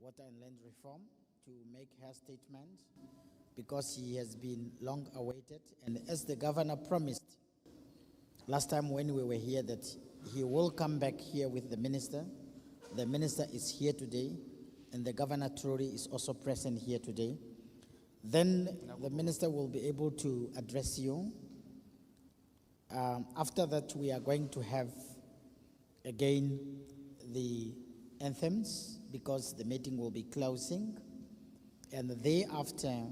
Water and Land Reform to make her statement because he has been long awaited. And as the governor promised last time when we were here that he will come back here with the minister is here today, and the governor truly is also present here today. Then the minister will be able to address you. After that, we are going to have again the anthems because the meeting will be closing, and thereafter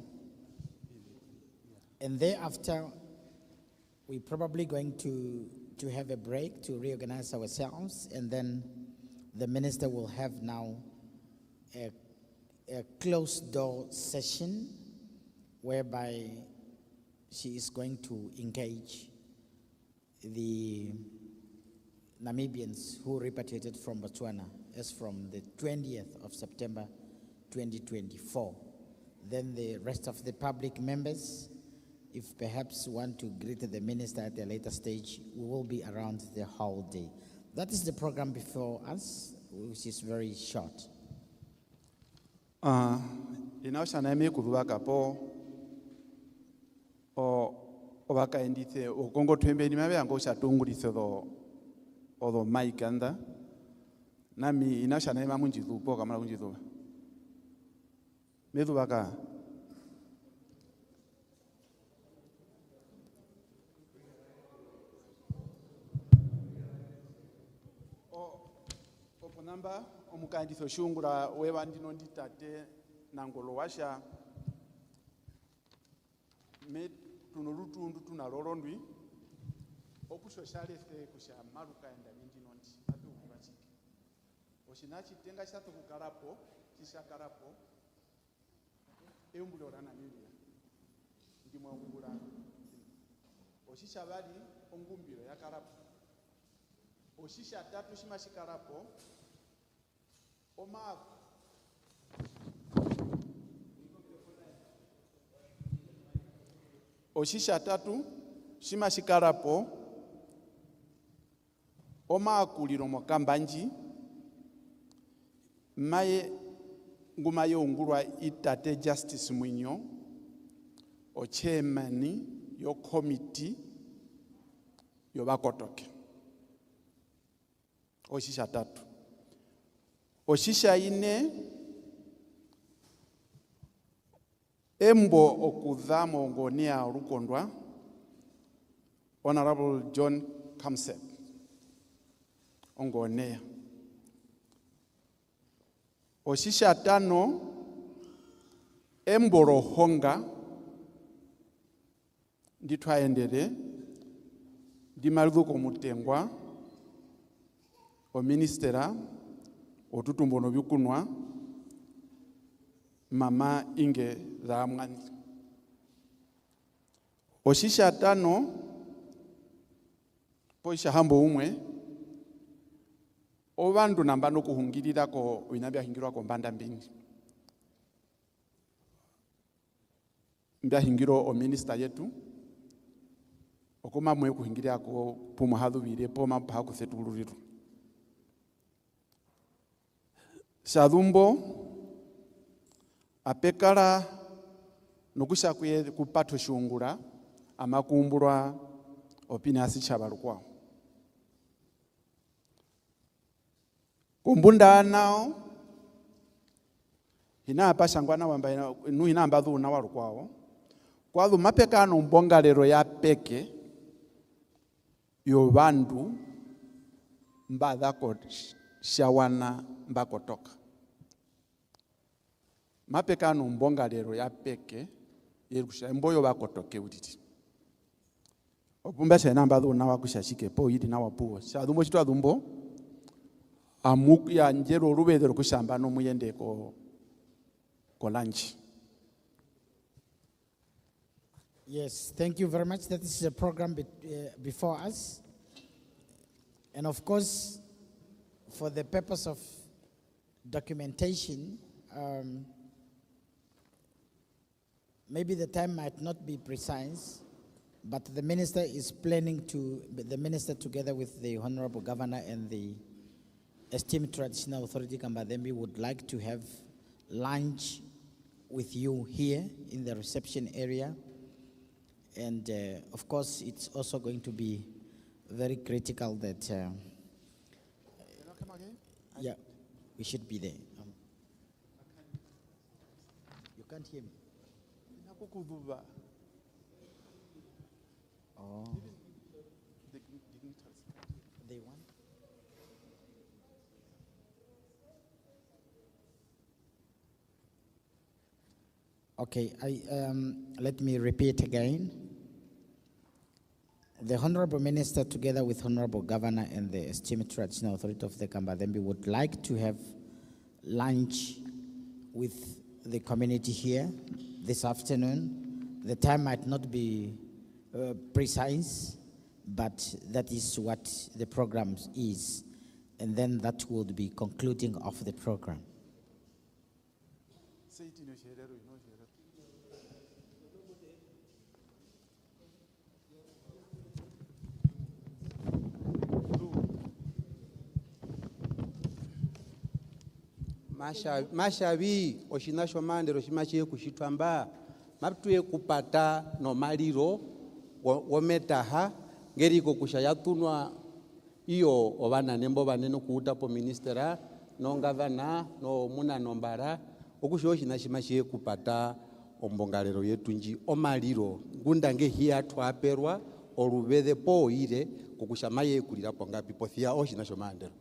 we're probably going to have a break to reorganize ourselves, and then the minister will have now a closed door session whereby she is going to engage the Namibians who repatriated from Botswana as from the 20th of September 2024. Then the rest of the public members, if perhaps want to greet the minister at a later stage, we will be around the whole day. That is the program before us, which is very short. Inaoshanami kuruaka po o baka indithe o Kongo twembe ni mabe ango shatungulithe do maikanda nami inaoshanami mamunjithu po kamala kunjithu medu baka namba omukanditho shungula wewa ndino nditate nangolo washa me tunolutundu tunalolondwi okushoshalefe kusha maluka enda ndino ndi atukubachi oshinachi tenga shato kukarapo kishakarapo embulo la Namibia ndimo ngula oshisha bali ongumbiro ya karapo oshisha tatu shimashikarapo oshisha tatu shimashikarapo omakuliro mokambanji maye ngumaye ungulwa itate Justice Mwinyo o chairman yo committee yo bakotoke oshisha tatu oshisha ine embo okudhamo ngonia olukondwa Honorable John Kamsep ongonea oshisha tano emboro honga nditwaendele ndimaluko mutengwa o Ministerial otutumbono bikunwa mama Inge Zaamwani oshisha tano poisha hambo umwe obandu nambano kuhungirira ko inabya hingirwa ko mbanda mbingi mbya hingiro o minister yetu okoma mwe kuhingirira ko pumo hadubire poma pa kusetuluriru Shadumbo apekala nokusha kupato shungula amakumbulwa opinasi chabalukwa kumbunda nao hina pashangwana wamba nu hina ambadhu na walukwao kwadu mapekano mbongalero ya peke yo bandu mbadhako shawana mbakotoka mapekano mbongalero ya peke yerukusha mboyo bakotoke utiti opumba shena mbadhu na wakushashike po yidi na wapuo shadumbo chitwa dumbo amuku ya njero rubedero kushamba no muyende ko lunch. Yes, thank you very much. That is the program before us, and of course for the purpose of documentation, maybe the time might not be precise, but the minister is planning to, the minister together with the Honorable Governor and the esteemed Traditional Authority Kambadembe would like to have lunch with you here in the reception area. And of course, it's also going to be very critical that, yeah, we should be there. You can't hear me? Oh. They want? Okay, let me repeat again. The Honorable Minister, together with Honorable Governor and the esteemed Traditional Authority of the Kambadembe, would like to have lunch with the community here this afternoon. The time might not be precise, but that is what the program is. And then that would be concluding of the program. Mashavi oshinasho mandero shimachiye kushitwamba maptuye kupata no maliro wometaha ngeriko kushayatunwa iyo obana nembo baneno kuuta po ministera no gavana no muna nombara okusho shinashimachiye kupata ombongalero yetunji omaliro ngundange hiya twaperwa olubede po ire kukushamaye kulira pongapi pothia oshinasho mandero.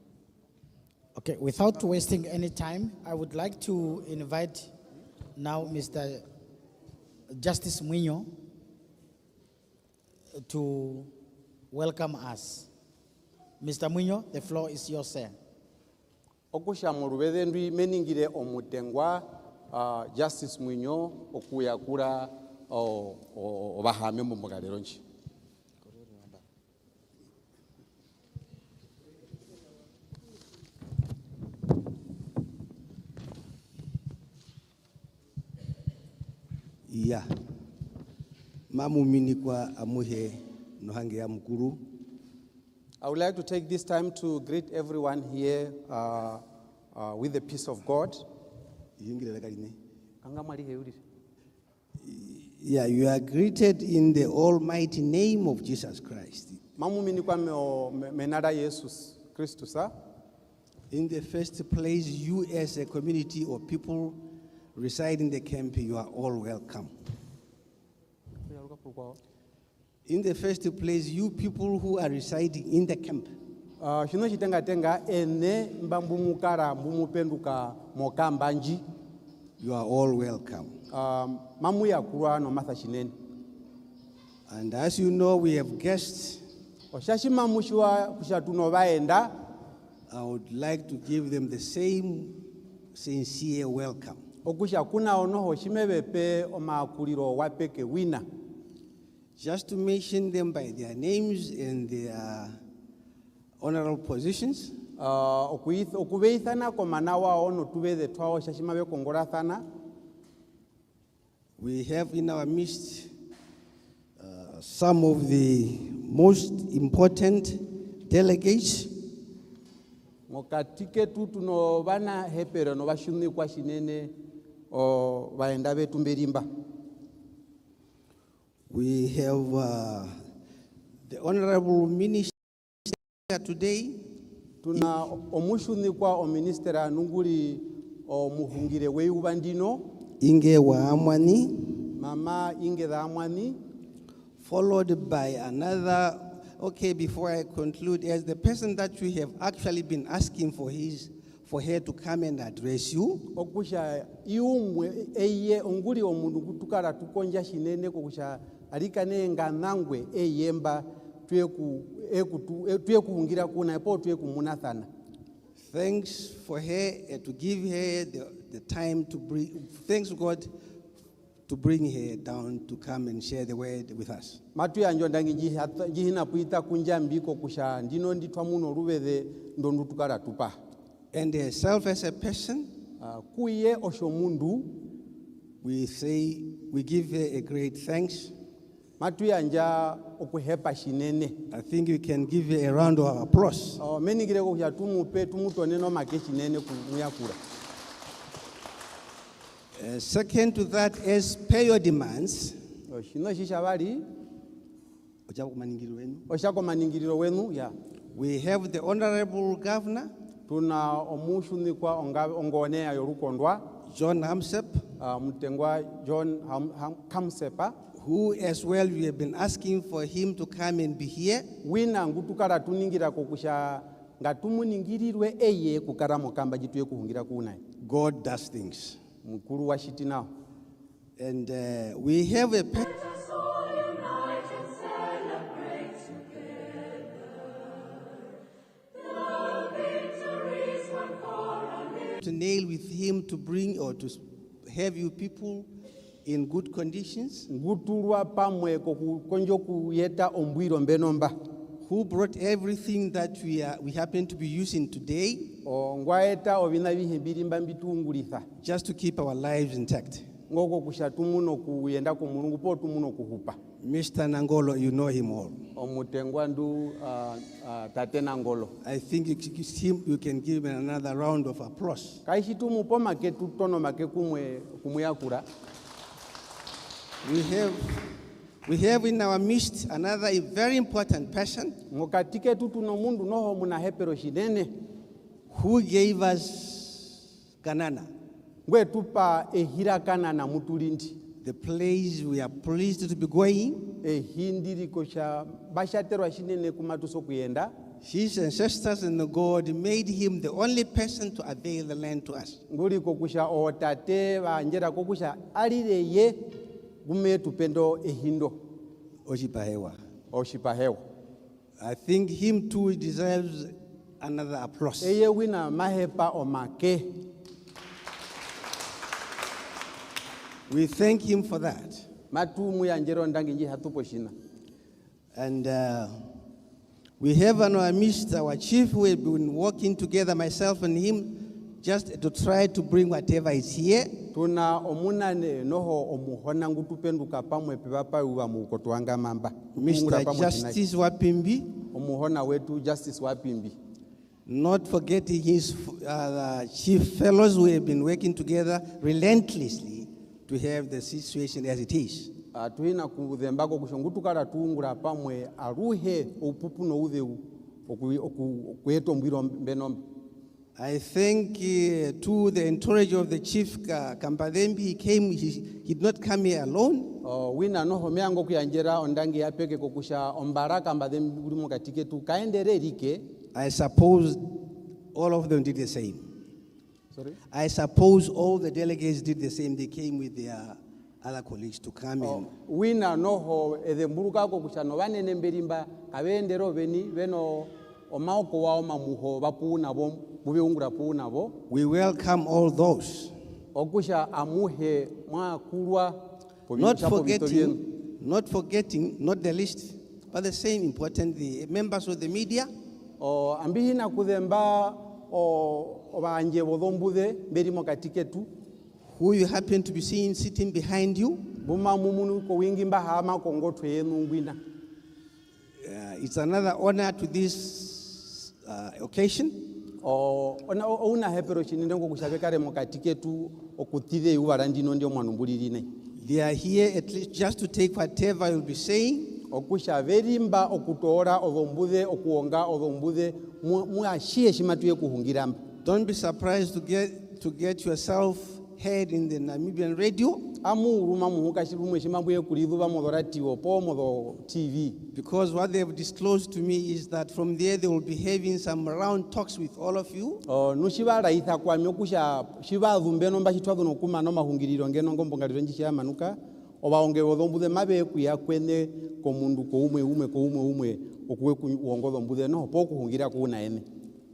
Okay, without wasting any time, I would like to invite now Mr. Justice Mwinyo to welcome us. Mr. Mwinyo, the floor is yours, sir. Okusha mulubede ndwi meningire omutengwa Justice Mwinyo okuyakura obahame mu mbugalero nchi. Yeah. Mamumini kwa amuhe nohange ya mkuru. I would like to take this time to greet everyone here with the peace of God. Yeah, you are greeted in the almighty name of Jesus Christ. Mamumini kwa menada Jesus Christus. In the first place, you as a community or people reside in the camp, you are all welcome. In the first place, you people who are residing in the camp, you are all welcome. And as you know, we have guests. I would like to give them the same sincere welcome. Just to mention them by their names and their honorable positions. We have in our midst some of the most important delegates. We have the Honorable Minister today. Tuna omushunikwa o ministera nunguli o muhungire weubandino. Inge Zaamwani. Mama Inge Zaamwani. Followed by another. Okay, before I conclude, as the person that we have actually been asking for her to come and address you. Okusha iumwe eye onguli omundu kutukara tukonja shinene kokusha alikane nganangwe eyemba tuekuungira kuna epo tuekumunathana. Thanks for her to give her the time to bring. Thanks God to bring her down to come and share the word with us. Matu ya njondangi jihina puita kunjambiko kusha ndino nditwa muno rubede ndondu tukara tupa. And herself as a person, kuye oshomundu, we give her a great thanks. Matu ya nja okuhepa shinene. I think we can give her a round of applause. Meningire kusha tumupe tumutoneno make shinene kumuyakura. Second to that, as per your demands, shino shishabali oshako maningiriro wenu ya we have the Honorable Governor, tuna omushunikwa ongonea yorukondwa John Hamsep, mtengwa John Kamsepa, who as well we have been asking for him to come and be here. wina ngutukala tuningira kokusha ngatumuningirirwe eye kukara mukamba jituye kuhungira kuna God does things. mukuru wa shiti nao. And we have a to nail with him to bring or to have you people in good conditions, ngutulwa pamwe konjo kuyeta ombwiro mbenomba who brought everything that we happen to be using today ngwaeta obina bihibirimba mbitungulitha just to keep our lives intact. ngoko kushatumu kuyenda ku mulungu po tumuno kuhupa. Mr. Nangolo, you know him all. Omutengwa ndu tate Nangolo. I think you can give him another round of applause. Kaishitumu po maketu tono make kumuyakura. We have in our midst another very important person Ngokatike tutuno mundu noho muna hepero shinene who gave us Kanana, ngwe tupa ehira Kanana mutulindi the place we are pleased to be going. ehindiri kosha bashaterwa shinene kumatuso kuyenda. His ancestors and God made him the only person to avail the land to us. Nguri kokusha otate banjera kokusha alireye gumetu pendo ehindo Oshipahewa. oshipahewa. I think him too deserves another applause. Eye wina mahepa omake. We thank him for that. Matumu ya njero ndangi nji hatupo shina. And we have in our midst our chief who have been working together, myself and him, just to try to bring whatever is here. Tuna omunane noho omuhona ngutupenduka pamwe pepapa uwa mukotuanga mamba. Mr. Justice Wapimbi, Omuhona wetu Justice Wapimbi. not forgetting his chief fellows who have been working together relentlessly to have the situation as it is. Tuhina kudhembako kushongutukala tuungura pamwe aruhe upupu no udhe okueto mbwiro mbenomba. I think to the entourage of the chief Kampadembi, he did not come here alone. Wina noho meango kuyanjera ondangi yapeke kokusha ombaraka mbadhembi ulimo katike tu kaendere rike. I suppose all of them did the same. Sorry? I suppose all the delegates did the same. They came with their other colleagues to come in. Wina noho edhemburuka kokusha no vanene mberimba kabendero beno omaoko wao mamuho bapuuna bo bubeungura puuna bo. We welcome all those. Okusha amuhe mwakulwa Not forgetting, not the least, but the same important, the members of the media. Ambihina kudhemba obanje bodhombude berimo katike tu. Who you happen to be seeing sitting behind you. Buma mumunu ko wingi mbahama kongotwe yenu ngwina. It's another honor to this occasion. Una hepero chinende ngo kushabekare mokatike tu okutide uwarandino ndio mwanumbulirine. They are here at least just to take whatever you'll be saying. Okusha verimba okutora odhombude okuonga odhombude muashie shimatuye kuhungiramba. Don't be surprised to get yourself heard in the Namibian radio. Because what they have disclosed to me is that from there they will be having some round talks with all of you.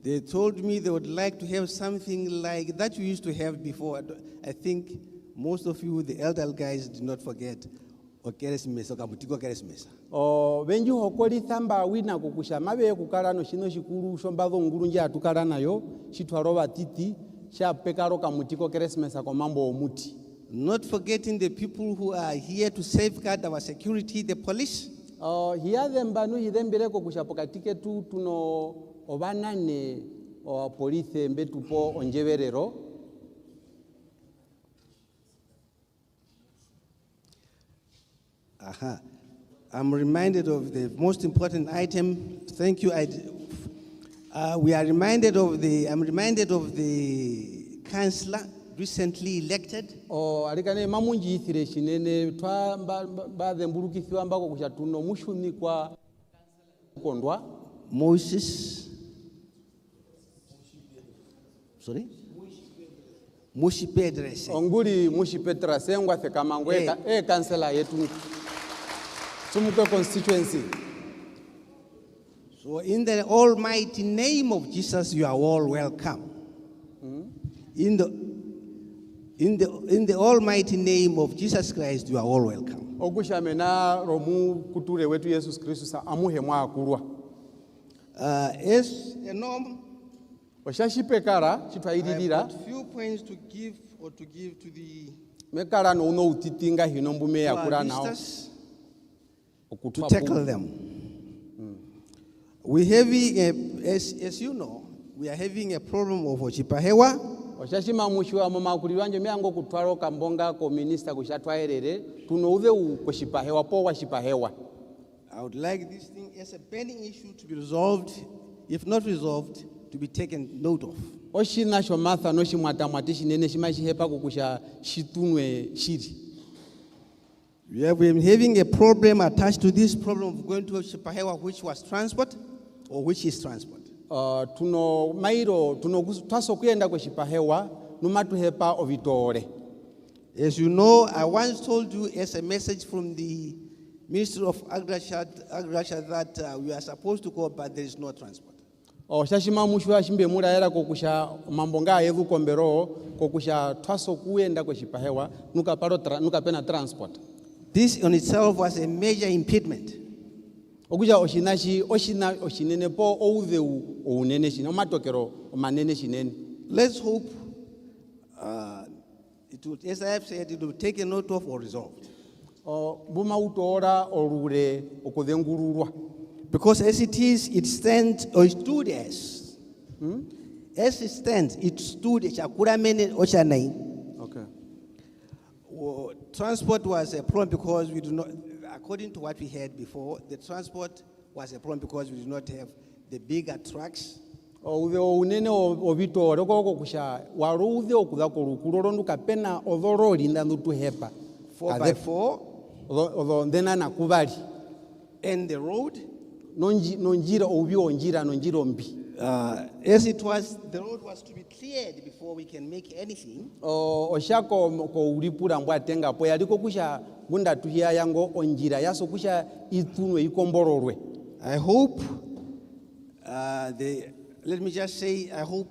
They told me they would like to have something like that we used to have before. I think most of you, the elder guys, did not forget. Benji hokoli thamba wina kukusha mabe kukala no shino shikuru shombazo nguru nje atukala nayo shitwaroba titi sha pekaro kamutiko Christmas ko mambo omuti. Not forgetting the people who are here to safeguard our security, the police. Hiya thembanu hidembele kukusha pokatike tu tuno obanane o police mbetupo onjeverero. I'm reminded of the most important item. Thank you. I'm reminded of the councillor recently elected. Alikane mamunjithire shinene twa badhembulukithiwa mbako kusha tuno mushunikwa kondwa Moses. Sorry? Mushi Pedres. Onguli Mushi Petra sengwa thekamangwe councillor yetu Sumukwe constituency. So in the almighty name of Jesus, you are all welcome. In the almighty name of Jesus Christ, you are all welcome. Ogushamena romu kuture wetu Jesus Christus amuhe mwa akurwa. As a norm, Oshashipekara I chitwaididira have got few points to give to the mekara no uno utitinga hinombume to yakura our nao visitors to okutwa tackle them. We're having as you know, we are having a problem of Ochipahewa. Oshashima mushiwa makulirwanje meango kutwaro kambonga ko minister kushatwaerere tunouve ukoshipahewa po washipahewa. I would like this thing as a pending issue to be resolved, if not resolved, to be taken note of. Oshina shomatha no shimwata mwatishi nene shimashihepa kukusha shitunwe shiri. We have been having a problem attached to this problem of going to Ochipahewa, which was transport or which is transport. Tuno mairo tuno twaso kuyenda kweshipahewa numatuhepa ovitore. As you know, I once told you as a message from the Ministry of Agriculture that we are supposed to go, but there is no transport. Oshashima mushiwa shimbe muraera kokusha mambonga yevu kombero kokusha twaso kuyenda kweshipahewa nukapena transport. This on itself was a major impediment. Okuja oshinene po ouve unene shine omatokero manene shinene. Let's hope it would, as I have said, it will take a note of or resolved. Buma utora orure okudengururwa. Because as it is, it stands or it stood as. As it stands, it stood Chakuramene Ochanai. Okay. Transport was a problem because we do not, according to what we had before, the transport was a problem because we did not have the bigger trucks. Uve unene ovitore koko kusha waruve okuda korukuro nukapena odorori ndandu hepa. 4x4 Odo ndena nakubali. and the road. Nonjira obi onjira nonjira ombi. As it was, the road was to be cleared before we can make anything. Oshako ko uripura mbwatenga po yaliko kusha gunda tuhia yango onjira yaso kusha itunwe ikombororwe. I hope, let me just say, I hope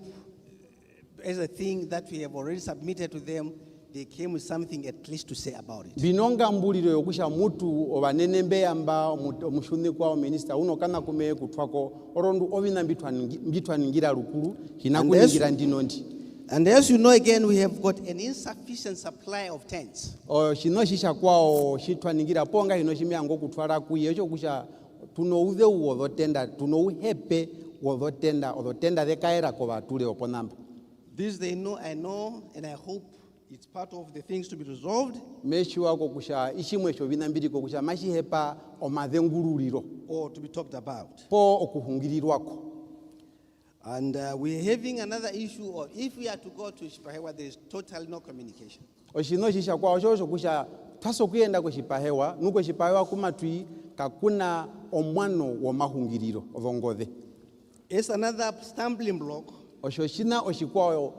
as a thing that we have already submitted to them, they came with something at least to say about it. Binonga mbuliro yokusha mutu obanene mbeyamba mushuni kwa minister uno kana kume kutwako orondu obina mbitwaningira rukuru hinakuningira ndinondi. And as you know, again, we have got an insufficient supply of tents. Shino shisha kwao shitwaningira ponga hino shimiango kutwara kuye echo kusha tunouve uodotenda tunouhepe odotenda dekaera ko batule oponamba. This they know, I know, and I hope it's part of the things to be resolved. Meshiwa ko kusha ishimwesho binambiri ko kusha mashihepa omadhengururiro Or to be talked about. po okuhungirirwako. And we're having another issue, or if we are to go to Shipahewa, there is totally no communication. Oshino shisha kwao shosho kusha taso kuyenda kweshipahewa nuko shipahewa kumatui kakuna omwano wa mahungiriro odhongodhe. It's another stumbling block. Oshoshina oshikwao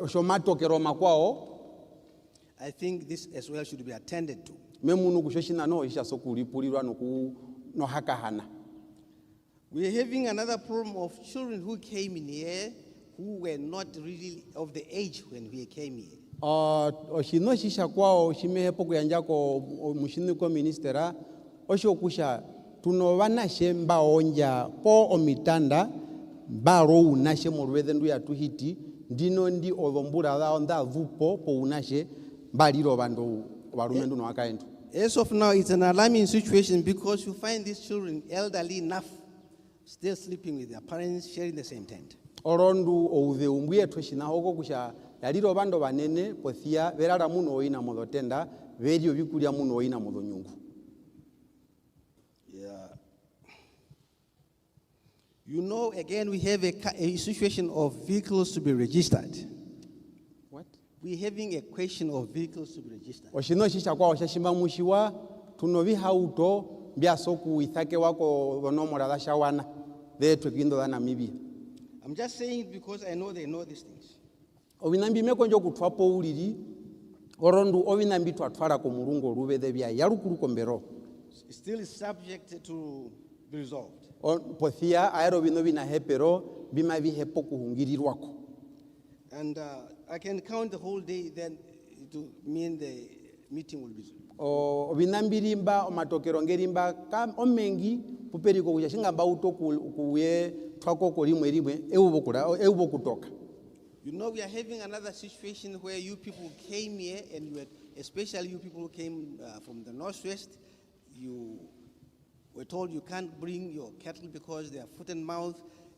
oshomatokero makwao. I think this as well should be attended to. Memunu kushoshina no isha sokulipulirwa no hakahana. We are having another problem of children who came in here who were not really of the age when we came here. Oshino shisha kwao shimehepo kuyanjako mushiniko ministera osho kusha tunowanashe mbaonja po omitanda baro unashe morwethe ndu ya tuhiti ndino ndi odhombura dao nda vupo po unashe mbaliro bando warumendu no akaendu. As of now, it's an alarming situation because you find these children elderly enough still sleeping with their parents, sharing the same tent. Orondu ouve umbuye tweshina hoko kusha yaliro bando banene pothia verara muno oina modotenda verio bikulia muno oina modonyungu. You know, again, we have a situation of vehicles to be registered. What? We're having a question of vehicles to be registered. Oshino shisha kwa oshashima mushiwa tunovi hauto biaso ku ithake wako vonomora da shawana vetwe kindo da Namibia. I'm just saying it because I know they know these things. Ovinambi mekonjo kutwapo uliri orondu ovinambi twatwara ko murungo ruvede bia yarukuru kombero. It still is subject to be resolved. Pothia aero vino vina hepero bima vi hepo kuhungirirwako. And I can count the whole day, then it will mean the meeting will be. Ovinambirimba omatokero ngerimba kam omengi puperiko kuja shingamba uto kuye twako kolimwe rimwe eubo kutoka. You know, we are having another situation where you people came here, and especially you people who came from the northwest, you were told you can't bring your cattle because they are foot and mouth.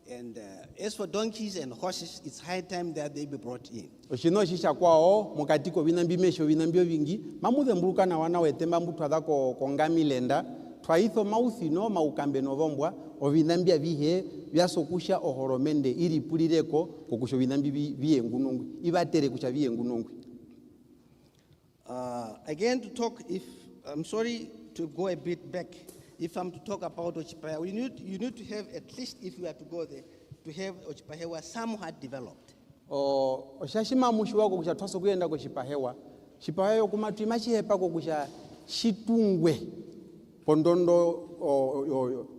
And as for donkeys and horses, it's high time that they be brought in. Oshino shisha kwao mukatiko vinambi mesho vinambio vingi mamuthe mburuka na wana wetemba mbutu adako kongamilenda twaitho mauthi no maukambe novombwa ovinambia vihe vyasokusha ohoromende iri pulireko kokusho vinambi viye ngunungwi ivatere kusha viye ngunungwi. Again, to talk, if I'm sorry to go a bit back, if I'm to talk about Ochipahewa, you need to have, at least if you are to go there, to have Ochipahewa somewhat developed. Oshashima mushiwako kusha twaso kuyenda ko Chipahewa. Chipahewa kumatu imachihepa ko kusha shitungwe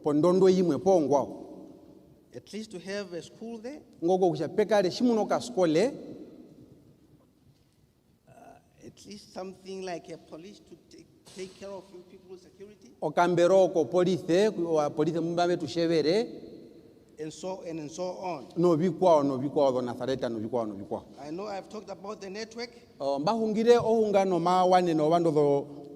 pondondo imwe pongwao. At least to have a school there. Ngoko kusha pekare shimunoka skole. At least something like a police to take care of you people's security. Okamberoko police mumbabe tushevere. And so on. No bikwao Nazareta no bikwao. I know I've talked about the network. Mbahungire ohungano mawane no bando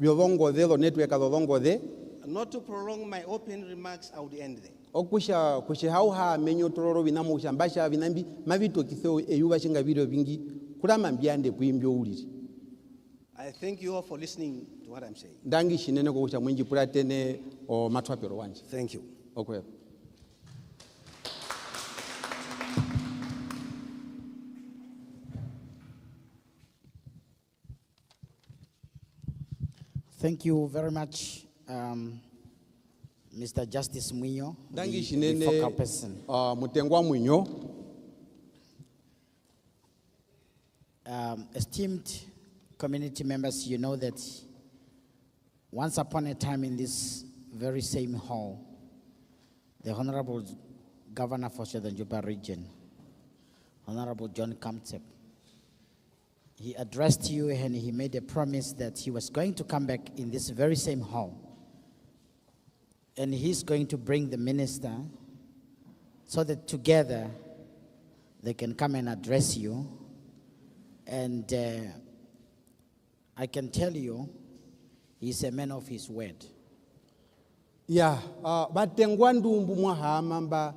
byovongo the network adovongo the. Not to prolong my opening remarks, I would end there. Okusha kushihauha menyo tororo binamu shambasha binambi mavito kiseo eyuba shinga video bingi kurama mbiande kuimbyo uliri. I thank you all for listening to what I'm saying. Ndangi shinene ko kusha mwinji puratene o matwapero wanje. Thank you. Okay. Thank you very much, Mr. Justice Mwinyo, the focal person. Mutengwa Mwinyo. Esteemed community members, you know that once upon a time in this very same hall, the Honorable Governor for Southern Juba region, Honorable John Kamtsep, he addressed you and he made a promise that he was going to come back in this very same hall. And he's going to bring the minister so that together they can come and address you. And I can tell you, he's a man of his word. Yeah, batengwa ndumbu mwahamamba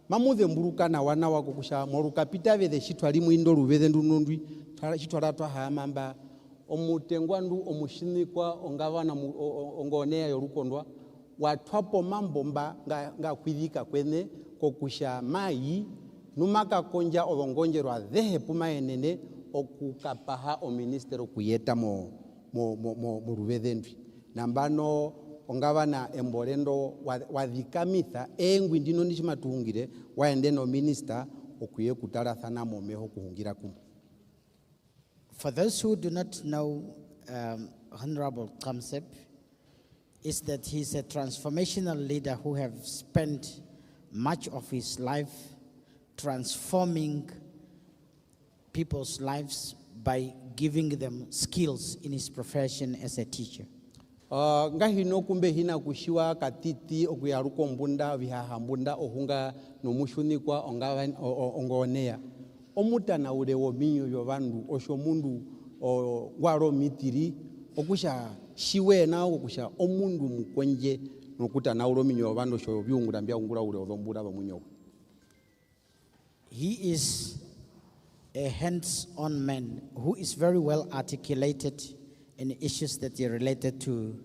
mamuthe mburuka na wana wako kusha moruka pitave the shitwali mwindo ruvede ndunundwi shitwala twa hamamba omutengwa ndu omushinikwa ongavana ongonea yorukondwa watwapo mambomba nga kwidhika kwene kokusha mai numaka konja olongonjerwa dhehe puma enene okukapaha o ministero kuyeta mo ruvede ndwi nambano ongavana emborendo wadhikamitha engwi ndino nishimatuhungire waende no minister okuye kutarathana momeho kuhungira kumu. For those who do not know Honorable Kamtsep, is that he's a transformational leader who have spent much of his life transforming people's lives by giving them skills in his profession as a teacher. Ngahino kumbe hina kushiwa katiti okuyaruko mbunda vihaha mbunda ohunga nomushunikwa ongonea omutana ule wominyo yovandu osho mundu waro mitiri okusha shiwena okusha omundu mukwenje nokutana ulo minyo yovandu osho byungura mbyaungura ule odombura bamunyo. He is a hands-on man who is very well articulated in issues that are related to.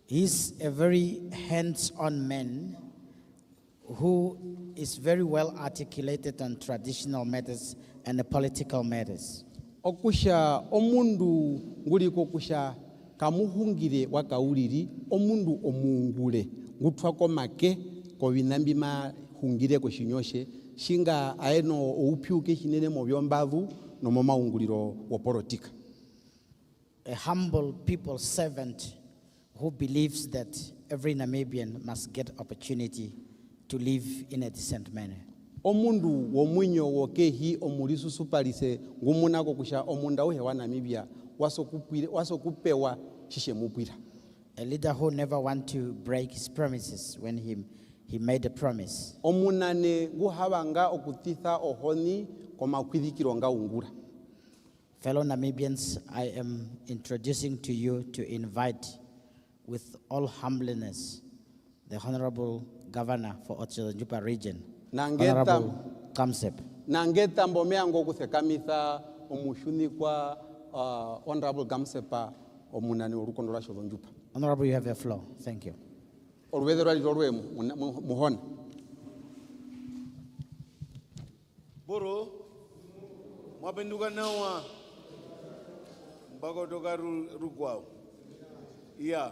He's a very hands-on man who is very well articulated on traditional matters and the political matters. Okusha omundu nguliko kusha kamuhungire wakauliri omundu omungule ngutwako make ko binambi mahungire ko shinyoshe shinga aeno oupyuke chinene mu byombavu no mu maunguliro wo politika. A humble people's servant who believes that every Namibian must get opportunity to live in a decent manner. Omundu womwinyo wokehi omulisusuparise ngumunako kusha omunda uhe wa Namibia wasokupewa shishe mupwira. A leader who never want to break his promises when he made a promise. Omunane guhabanga okutitha ohoni komakwidhikiro nga ungura. Fellow Namibians, I am introducing to you to invite with all humbleness the Honorable Governor for Otjozondjupa region, Honorable Kamsep. Nangeta mbomeango kuthekamitha omushuni kwa Honorable Kamsepa omunani orukondo lwa Otjozondjupa. Honorable, you have the floor. Thank you. Olwedhero lirolwe muhona. Boro, mwapenduka nawa mpaka toka rukwao. Yeah.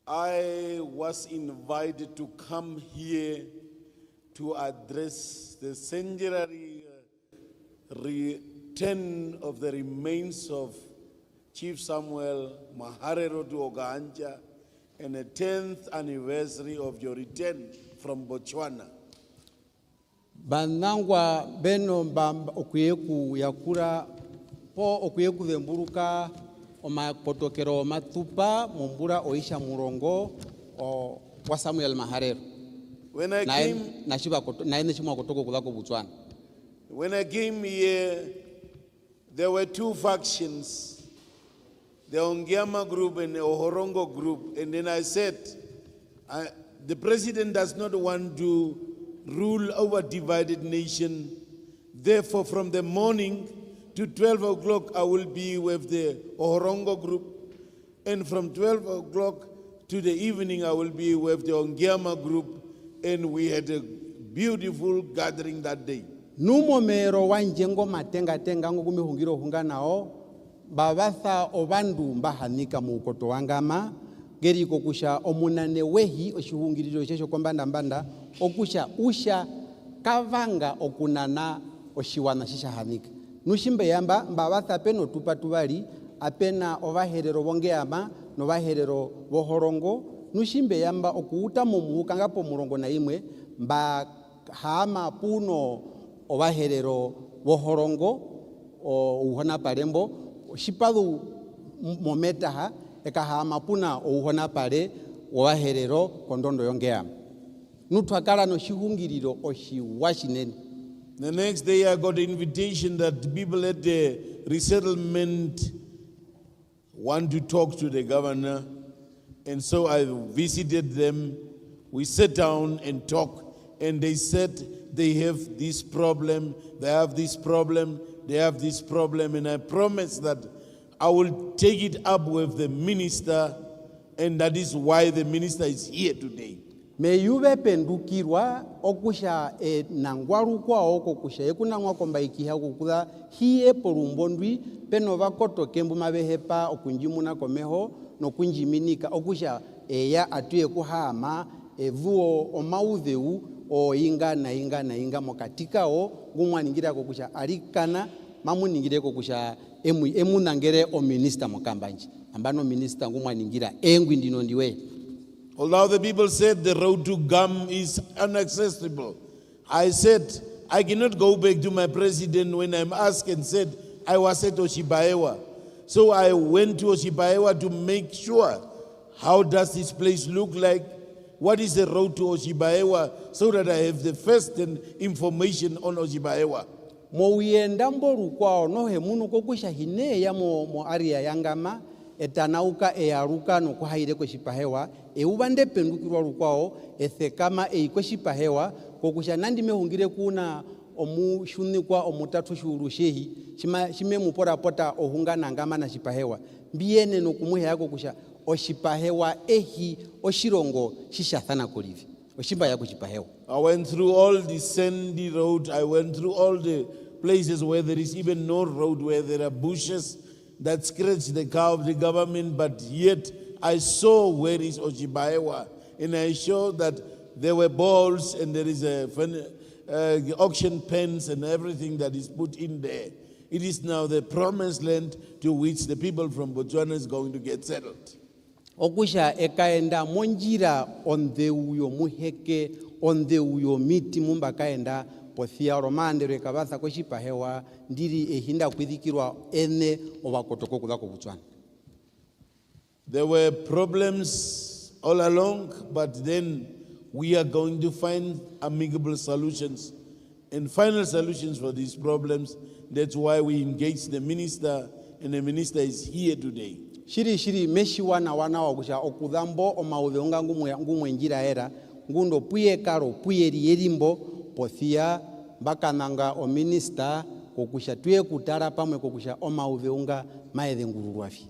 I was invited to come here to address the centenary return of the remains of Chief Samuel Maharero to Oganja and the 10th anniversary of your return from Botswana. Banangwa beno mbamba okuyeku yakura po okuyeku vemburuka omapotokero matupa mumbura oisha murongo wa Samuel Maharero. When I came, when I came here, there were two factions, the Ongiama group and the Ohorongo group. And then I said, the president does not want to rule over divided nation. Therefore, from the morning to 12 o'clock, I will be with the Ohorongo group. And from 12 o'clock to the evening, I will be with the Ongiama group. And we had a beautiful gathering that day. Numomero wanjengo matenga tenga ngumi hungiro hunganao babatha obandu mbahanika mu koto wangama geri kokusha omunane wehi oshihungiriro shesho kombanda mbanda okusha usha kavanga okunana oshiwana shisha hanika nushimbe yamba mbabatha peno tupatubali apena ovaherero bongeama no vaherero bohorongo nushimbe yamba okuuta mu muhukanga po murongo na imwe mba hama puno ovaherero bohorongo uhona parembo shipadu mometaha ekahama puna uhona pare ovaherero kondondo yongea nutwakala no shihungiriro oshiwashinene. The next day I got an invitation that people at the resettlement want to talk to the governor, and so I visited them. We sat down and talked, and they said they have this problem, they have this problem, they have this problem, and I promised that I will take it up with the minister, and that is why the minister is here today. Me yuve pendukirwa okusha nangwaru kwa oko kusha ekunangwa komba ikiha kukuda hiye porumbondwi peno vakoto kembu mabehepa okunjimuna komeho no kunjiminika okusha ya atuye kuhama evuo omaudheu o inga na inga na inga mokatika o gumwaningira kokusha alikana mamuningire kokusha emunangere o minister mokambanji ambano minister gumwaningira engwi ndino ndiwe. Although the people said the road to Gam is inaccessible, I said, I cannot go back to my president when I'm asked and said, I was at Oshibaewa. So I went to Oshibaewa to make sure, how does this place look like? What is the road to Oshibaewa? So that I have the first information on Oshibaewa. Mo wienda mboru kwao nohe munu kokusha hine ya mo area yangama etanauka eyaruka no kuhaire kweshipahewa eubande pendukirwa rukwao ethekama eikweshipahewa kokusha nandi mehungire kuna omushunikwa omutatu shurushehi shime mupora pota ohungana ngama na shipahewa mbiene no kumuhe yako kusha oshipahewa ehi oshirongo shishathana kolivi oshimba ya kuchipahewa. I went through all the sandy road. I went through all the places where there is even no road, where there are bushes that scratch the car of the government, but yet I saw where is Ochibaewa, and I saw that there were balls and there is auction pens and everything that is put in there. It is now the promised land to which the people from Botswana is going to get settled. Okusha ekaenda monjira onde uyo muheke onde uyo miti mumba kaenda pothia romande rekabatha koshipahewa ndiri ehinda kwithikirwa ene obakotoko kudako Botswana. There were problems all along, but then we are going to find amicable solutions and final solutions for these problems. That's why we engaged the minister, and the minister is here today. Shiri meshi wana wakusha okudhambo omaudheunga ngumwe njira era ngundo puye karo puye rierimbo pothia bakananga o minister kokusha tuye kutara pamwe kokusha omaudheunga maedhe ngururwafi.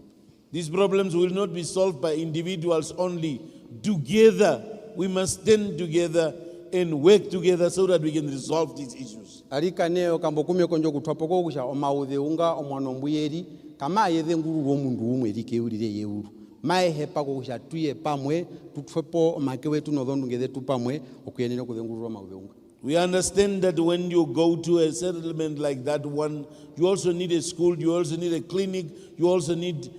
These problems will not be solved by individuals only. Together, we must stand together and work together so that we can resolve these issues. Alika neo kambo kume konjo kutwapoko kusha omaudheunga omwanombuyeri kama yedhe ngururu omundu umwe likeurire yeuru. Mae hepa kusha tuye pamwe tutwepo makewe tunodhondu ngedhe tu pamwe okuyenene kudhe ngururu omaudheunga. We understand that when you go to a settlement like that one, you also need a school, you also need a clinic, you also need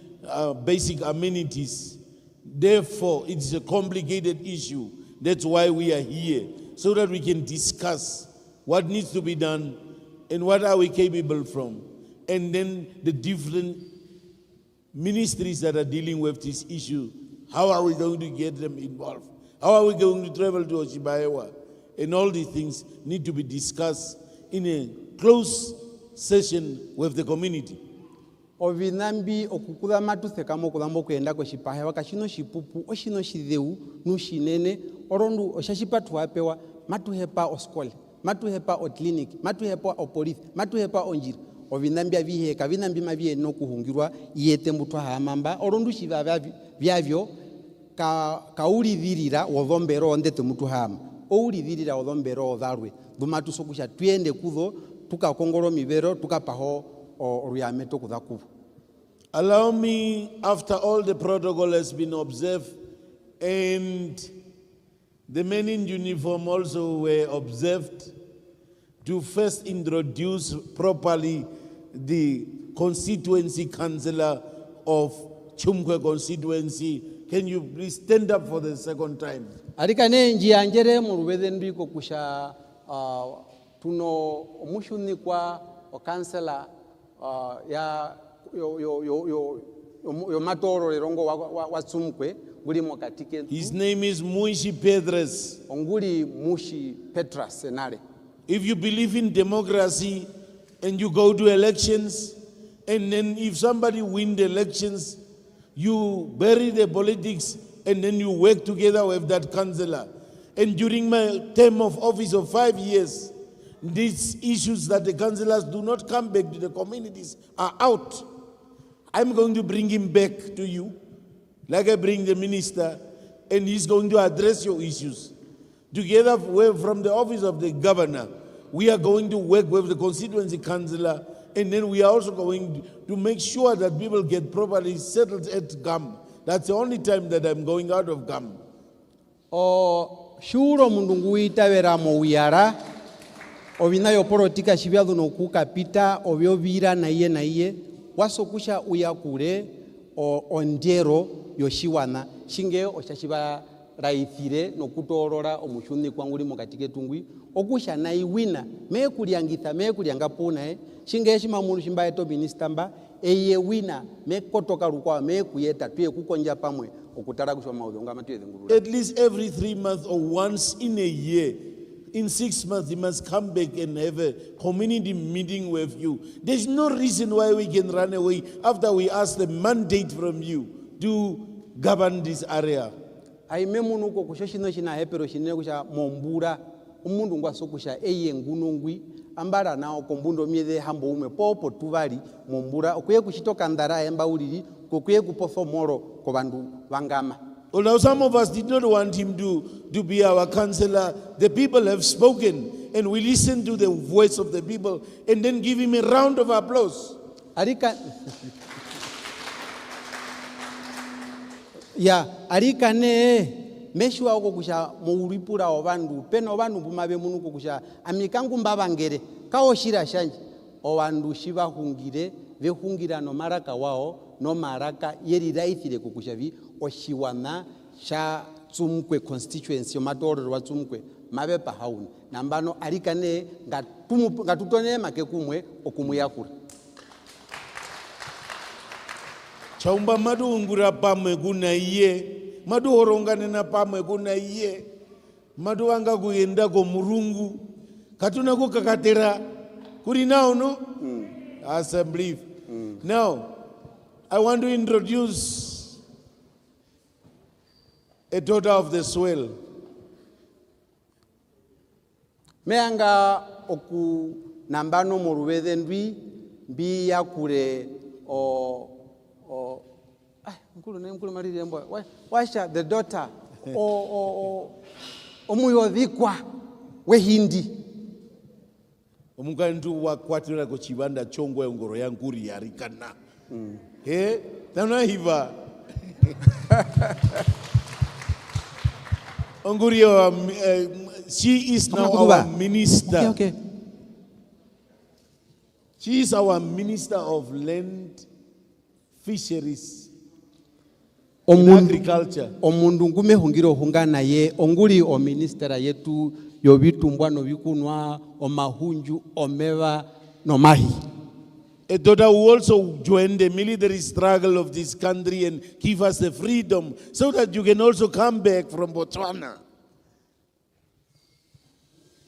basic amenities. Therefore, it's a complicated issue. That's why we are here, so that we can discuss what needs to be done and what are we capable from. And then the different ministries that are dealing with this issue, how are we going to get them involved? How are we going to travel to Ochibaewa? And all these things need to be discussed in a close session with the community. Ovinambi okukuda matuthe kamo kudambo kuenda koshipahewa kashino shipupu oshino shidheu nushinene orondu oshashipatu apewa matuhepa oskole matuhepa o clinic matuhepa o police matuhepa onjira ovinambi aviheka vinambi mavie no kuhungirwa yete mutwa hamamba orondu shiva vyavyo kaulidhirira wodhombero ondete mutu hama oulidhirira wodhombero odharwe dumatu sokusha tuende kudho tukakongoro mivero tukapaho. Allow me, after all the protocol has been observed and the men in uniform also were observed, to first introduce properly the constituency councillor of Chumkwe constituency. Can you please stand up for the second time? Arikane njia njere murubedhe ndiko kusha tuno umushuni kwa o councillor ya yo matoro lerongo wa Tsumkwe nguli mokatike. His name is Muishi Pedres. Nguli Mushi Petras senale. If you believe in democracy and you go to elections, and then if somebody wins the elections, you bury the politics and then you work together with that councillor. And during my term of office of 5 years, these issues that the councillors do not come back to the communities are out. I'm going to bring him back to you, like I bring the minister, and he's going to address your issues. Together from the office of the governor, we are going to work with the constituency councillor, and then we are also going to make sure that people get properly settled at GAM. That's the only time that I'm going out of GAM. Shuro mundungu itawera mo wiara. Ovinayo porotika shivyadu no kukapita ovyovira na iye wasokusha uyakure ondero yoshiwana shinge oshashiba raithire no kutorora omushuni kwanguli mokatike tungwi okusha na iwina mekuliangitha mekuliangapuna shinge shimamunu shimba eto ministamba eye wina mekotoka lukwa mekuyeta tuye kukonja pamwe okutara kushwa maudhonga matuye ngurura. At least every 3 months or once in a year, in 6 months, he must come back and have a community meeting with you. There's no reason why we can run away after we ask the mandate from you to govern this area. Aime munuko kushoshino shina hepero shine kusha mombura umundu ngwasokusha eye ngunungwi ambara nao kombundo miede hambo ume popo tuvali mombura okuye kushitoka ndara emba ulili kuye kuperform moro ko bandu vangama. Well, now some of us did not want him to be our counselor. The people have spoken, and we listen to the voice of the people, and then give him a round of applause. Arika ne meshwa oko kusha muulipura obandu peno obandu bumabe munuko kusha amikangu mbabangere kaoshira shanje obandu shiba hungire vehungira no maraka wao no maraka yeri raithire kukushavi oshiwana sha tsumkwe constituency matoro wa tsumkwe mabe pa hauni nambano arika ne ngatutone make kumwe okumuyakura Chaumba madu ungura pamwe kuna iye, madu horongane na pamwe kuna iye, madu anga kuyenda ko murungu, katuna kukakatera, kuri now no? As I believe. Now, I want to introduce a daughter of the soil. Meanga oku nambano moruwede ndwi mbi yakure washa the daughter omuyodhikwa wehindi Omukantu wakwatira ko chibanda chongwe ngoro ya nkuri yarikana. Tana hiva. Onguri she is now our minister. Okay. She is our minister of land, fisheries, and agriculture. Omundu ngume hungiro hungana ye onguri o ministera yetu yobitumbwa no bikunwa omahunju omeva no mahi. A daughter who also joined the military struggle of this country and give us the freedom so that you can also come back from Botswana.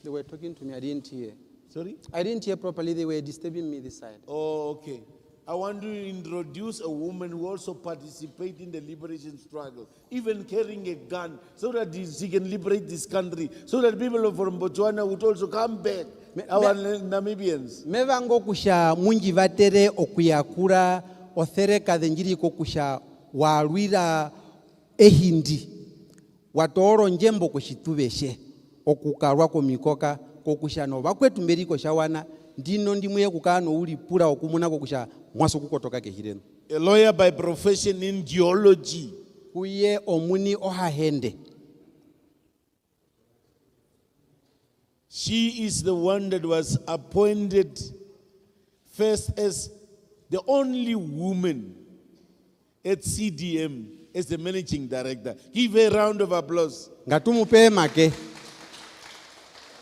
They were talking to me, I didn't hear. Sorry? I didn't hear properly, they were disturbing me this side. Oh, okay. I want to introduce a woman who also participated in the liberation struggle, even carrying a gun, so that she can liberate this country, so that people from Botswana would also come back, our Namibians. Mevango kusha munji vatere okuyakura othereka dhenjiri kokusha walwira ehindi watoro njembo kushitubeshe okukarwa komikoka kokusha no bakwetu mberiko shawana ndino ndimuye kukano uli pura okumuna kokusha mwaso kukotoka kehireno. A lawyer by profession in geology. Kuye omuni ohahende. She is the one that was appointed first as the only woman at CDM as the managing director. Give her a round of applause. Ngatumupe make.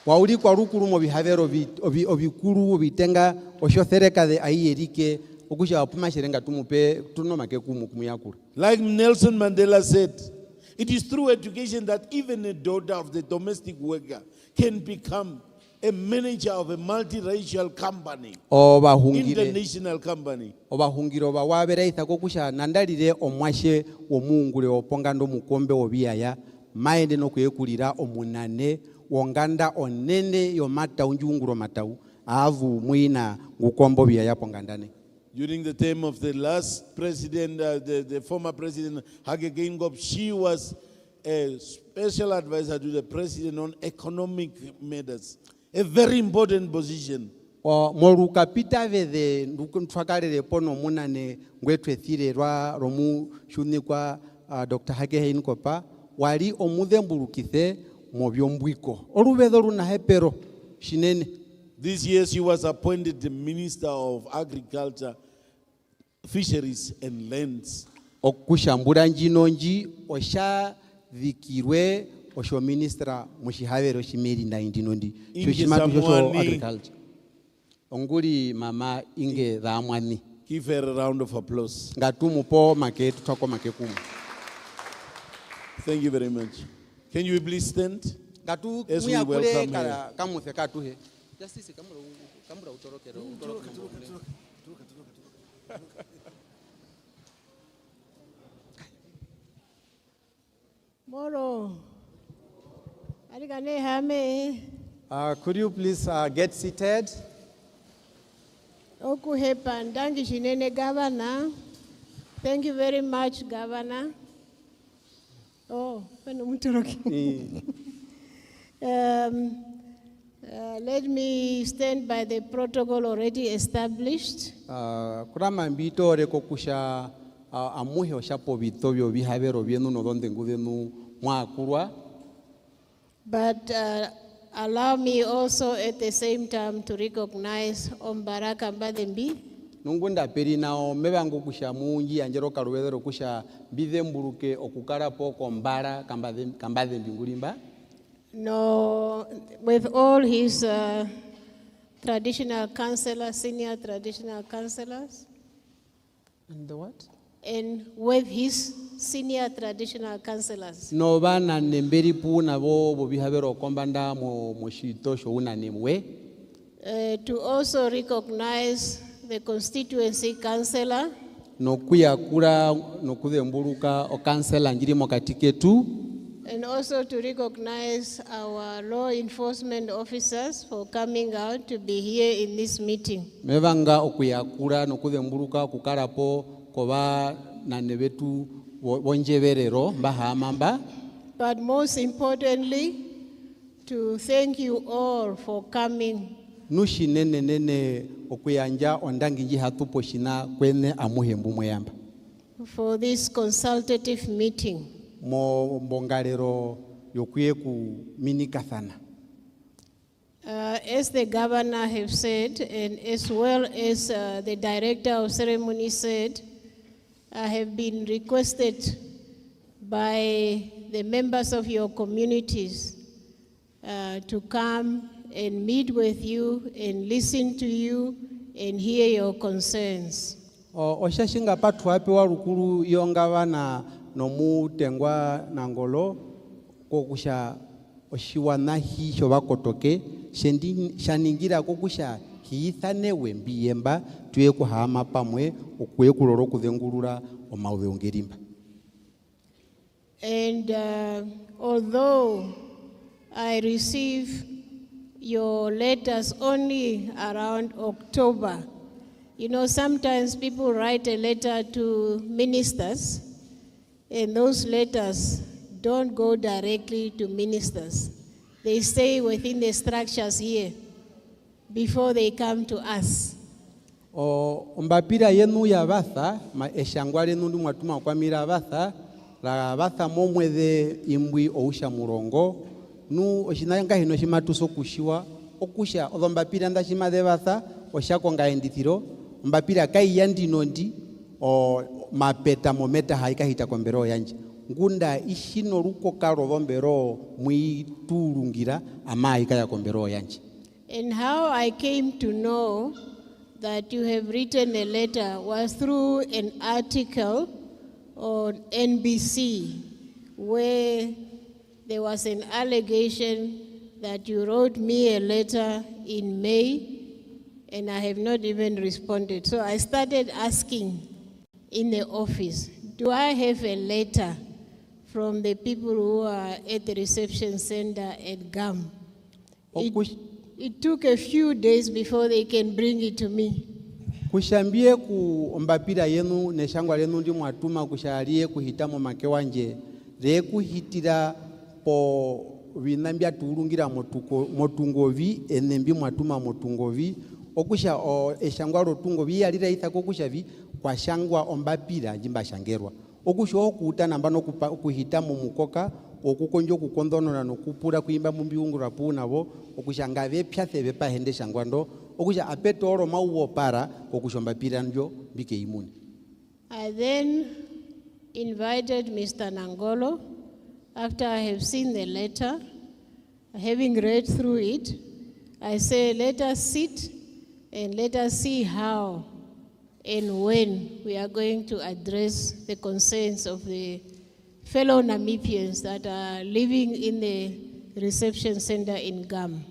Wauli kwa rukuru mo bihavero obikuru obitenga oshothereka de ayerike okusha wapuma sherenga tumupe tuno make kumuyakura. Like Nelson Mandela said, it is through education that even a daughter of the domestic worker can become a manager of a multiracial company, international company. Obahungiro bawabera ithako kusha nandalire omwashe omungule opongando mukombe obiaya maende no kuyekulira omunane wonganda onene yomata unjunguro matau avu muina ngukombo biaya pongandane. During the term of the last president, the former president Hage Geingob, she was a special advisor to the president on economic matters. A very important position. Moruka pita vede ndukunfakarere pono munane ngwetwe thire rwa romu shuni kwa Dr. Hage Geingob wali omudhembulukithe mobyombwiko olubedo luna hepero shinene. This year she was appointed the Minister of Agriculture, Fisheries and Lands. Okushambura njinonji osha vikirwe osho ministra mushihavero shimeri na indinondi Inge Zaamwani. agriculture. Onguri mama Inge Zaamwani. Give her a round of applause. Ngatumupo make tutako make kumu. Thank you very much. Can you please stand? Ngatu As we muyakule welcome her. kamuthe katuhe. Justice kamura utorokero. Moro. Arigane hame. Could you please get seated? Okuhepa ndangi shinene governor. Thank you very much, Governor. Oh, let me stand by the protocol already established. Kurama mbito reko kusha amuhe oshapo bitobyo bihabero byenu no donde ngudenu mwakurwa. But allow me also at the same time to recognize Ombaraka Mbadembi. Nungunda peri nao mebango kusha mungi anjero karuwedero kusha bidemburuke okukara poko mbara kambadembi ngulimba. No, with all his traditional councillors, senior traditional councillors. And the what? And with his senior traditional councillors. No bana nemberi pu na bo bihabero kombanda mo shitosho una nemwe. To also recognize the constituency councillor. No kuya kura no kudemburuka o councillor njiri mo katike tu. And also to recognize our law enforcement officers for coming out to be here in this meeting. Mevanga okuya kura no kudemburuka kukarapo koba na nebetu wonjeverero mbahamamba. But most importantly, to thank you all for coming. Nushi nene okuyanja ondangi nji hatupo shina kwene amuhembu mweyamba. For this consultative meeting. Mo mbongalero yokuye ku minikathana. As the governor have said, and as well as the director of ceremony said, I have been requested by the members of your communities to come and meet with you and listen to you and hear your concerns. Oshashinga patu hape warukuru yongavana nomu tengwa nangolo kokusha oshiwana hi shobakotoke shaningira kokusha hiithanewe mbiyemba tuye kuhama pamwe okuye kuloro kudengurura omauve ongerimba. And although I receive your letters only around October, you know, sometimes people write a letter to ministers, and those letters don't go directly to ministers. They stay within the structures here before they come to us. Mbapira yenu ya batha, eshangwale nundu mwatuma kwa mira batha, la batha momwede imbwi ousha murongo, nu oshinanga hino shimatuso kushiwa, okusha mbapira nda shimade batha, oshako nga endithiro, mbapira kai yandi nondi, mapeta mometa haika hita kombero yanje. Ngunda ishino ruko karo vombero muiturungira ama haika ya kombero yanje. And how I came to know that you have written a letter was through an article on NBC where there was an allegation that you wrote me a letter in May and I have not even responded. So I started asking in the office, do I have a letter from the people who are at the reception center at GAM? It took a few days before they can bring it to me. Kushambie ku mbapira yenu neshangwa yenu ndi mwatuma kushalie kuhitamo make wanje re kuhitira po vinambia turungira motungovi enembi mwatuma motungovi okusha eshangwa rotungovi yalira ithako kushavi kwa shangwa ombapira jimba shangerwa okusha okuta nambano kuhitamo mukoka okukonjo kukondonona nokupura kuimba mumbiungu rapu nabo okushanga vepyathe vepa hende shangwando okusha apetoro mauwo para okushomba piranjo bike imuni. I then invited Mr. Nangolo after I have seen the letter, having read through it. I say, let us sit and let us see how and when we are going to address the concerns of the fellow Namibians that are living in the reception center in GAM.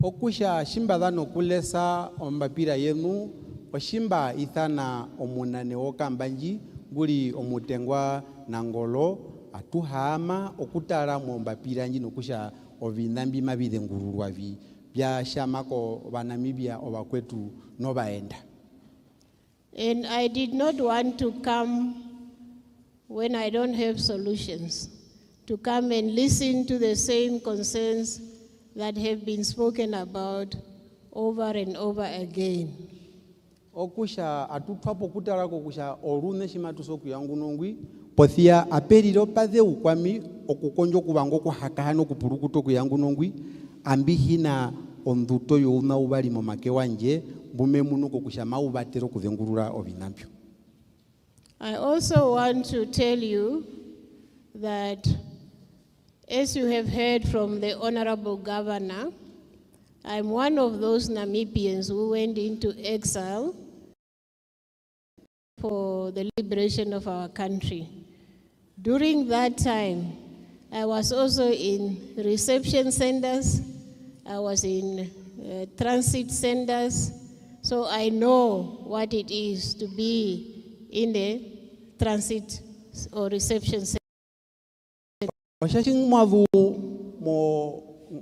Okusha shimba dano kulesa ombapira yenu oshimba ithana omunane wokambanji guli omutengwa nangolo atuhama okutara mombapira njino kusha ovinambi mabide ngururwa vi bya shamako ba Namibia obakwetu no baenda. And I did not want to come when I don't have solutions, to come and listen to the same concerns that have been spoken about over and over again. Okusha atutwapo kutarako kusha orune shimatuso kuyangunongwi pothia aperiro pade ukwami okukonjo kubango kuhakahano kupurukuto kuyangunongwi ambihina onduto yuna ubali momake wanje bume munuko kusha maubatero kuvengurura obinambyo. I also want to tell you that, as you have heard from the Honorable Governor, I'm one of those Namibians who went into exile for the liberation of our country. During that time, I was also in reception centers, I was in transit centers, so I know what it is to be in the transit or reception center. Oshashin mwavu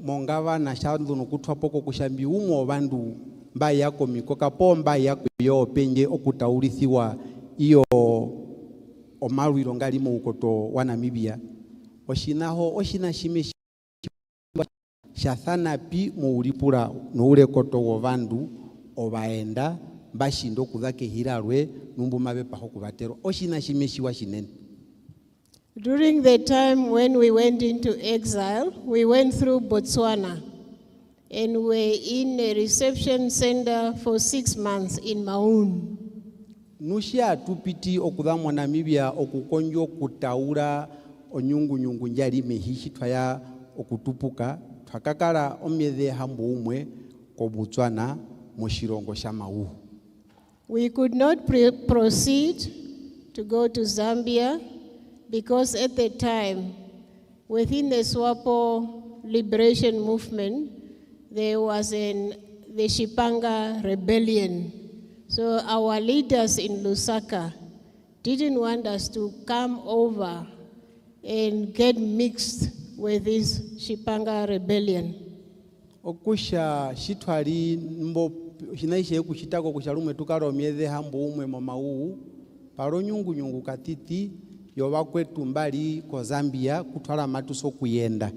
mongava na shandu nukutwapoko kushambi umo bandu mba yako mikoka po mba yako yo penje okutaurithiwa iyo omaru irongali mo ukoto wa Namibia. Oshina shime shathana pi mo uripura no ule koto wo bandu obaenda bashindo kudhake hirarwe numbu mabepa hokubatero. Oshina shime shiwa shinene. During the time when we went into exile, we went through Botswana and were in a reception center for 6 months in Maun. Nushia tupiti okudhamwa Namibia okukonjo kutaura onyungu njali mehishi twaya okutupuka twakakala omyedhe hambo umwe ko Botswana mushirongo sha Mau. We could not proceed to go to Zambia because at the time, within the SWAPO liberation movement, there was the Shipanga rebellion. So our leaders in Lusaka didn't want us to come over and get mixed with this Shipanga rebellion. Okusha shitwali mbo hinaishe kushitako kushalume tukaro miedhe hambo umwe Mau paro nyungu katiti yobakwetu mbali ko Zambia kutwala matuso kuyenda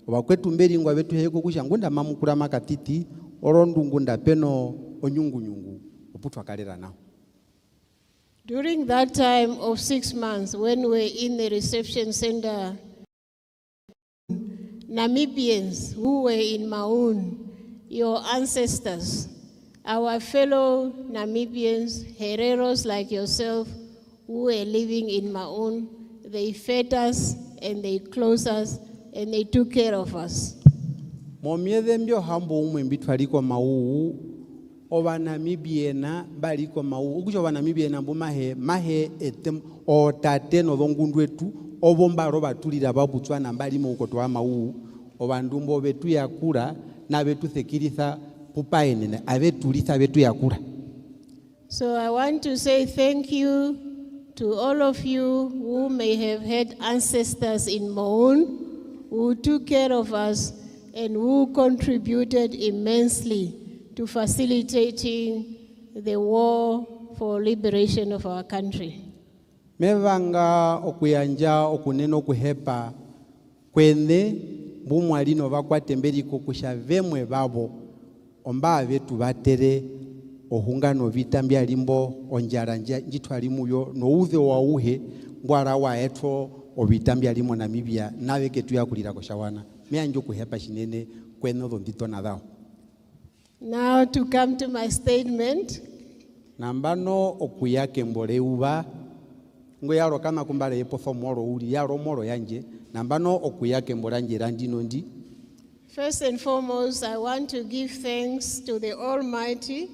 obakwetu mberi ngwa betu heko kushangunda mamukura makatiti orondungunda peno onyungu oputwa kalera nao. During that time of 6 months when we were in the reception center, Namibians who were in Maun, your ancestors, our fellow Namibians, Hereros like yourself, who were living in Maun, they fed us and they clothed us and they took care of us. Momiedhe mbyo hambo umwe mbitwaliko Mau oba Namibiena baliko Mau ukusho ba Namibiena mbu mahe etem o tate no bongundu etu obomba roba tulira babutswana mbali mu ukoto wa Mau oba ndumbo betu yakura na betu sekiritha pupaenene abetulitha betu yakura. So I want to say thank you to all of you who may have had ancestors in Maun, who took care of us and who contributed immensely to facilitating the war for liberation of our country. Mevanga okuyanja okuneno kuhepa kwene bumwalino bakwatemberi kukusha vemwe babo omba betu batere ohungano vitambya limbo onjara njitwali muyo no uze wa uhe ngwara wa etho obitambya limo Namibia nawe ketu yakulira ko shawana meanjo kuhepa shinene kweno ndito nadao. Now to come to my statement. Nambano okuyake mboleuba ngoyaro kama kumbale yepo fomoro uli yaro moro yanje nambano okuyake mbolanje randino ndi. First and foremost, I want to give thanks to the Almighty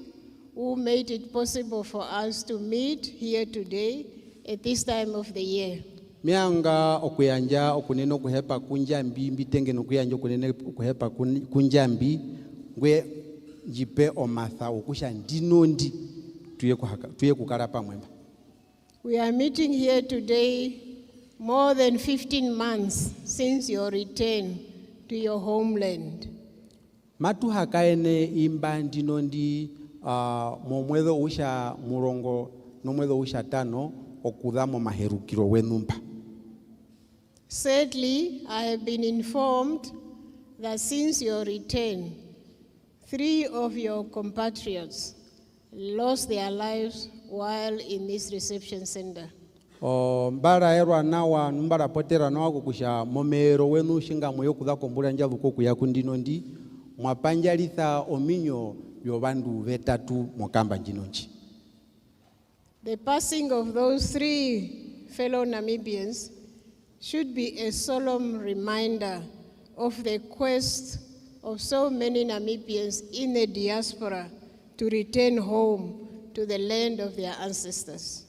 who made it possible for us to meet here today at this time of the year. Mianga okuyanja okuneno kuhepa kunjambi mbitenge no kuyanja okunene kuhepa kunjambi ngwe jipe omatha okusha ndinondi tuye kukala pamwemba. We are meeting here today more than 15 months since your return to your homeland. Matu hakaene imba ndinondi momwedo usha murongo no mwedo usha tano okudhamo maherukiro wenumba. Sadly, I have been informed that since your return, 3 of your compatriots lost their lives while in this reception center. Mbara erwa nawa mbara potera nawa kukusha momero wenu shinga moyo kudha kombula njavu koku ya kundino ndi mwapanjalitha ominyo yobandu vetatu mokamba njinonchi. The passing of those 3 fellow Namibians should be a solemn reminder of the quest of so many Namibians in the diaspora to return home to the land of their ancestors.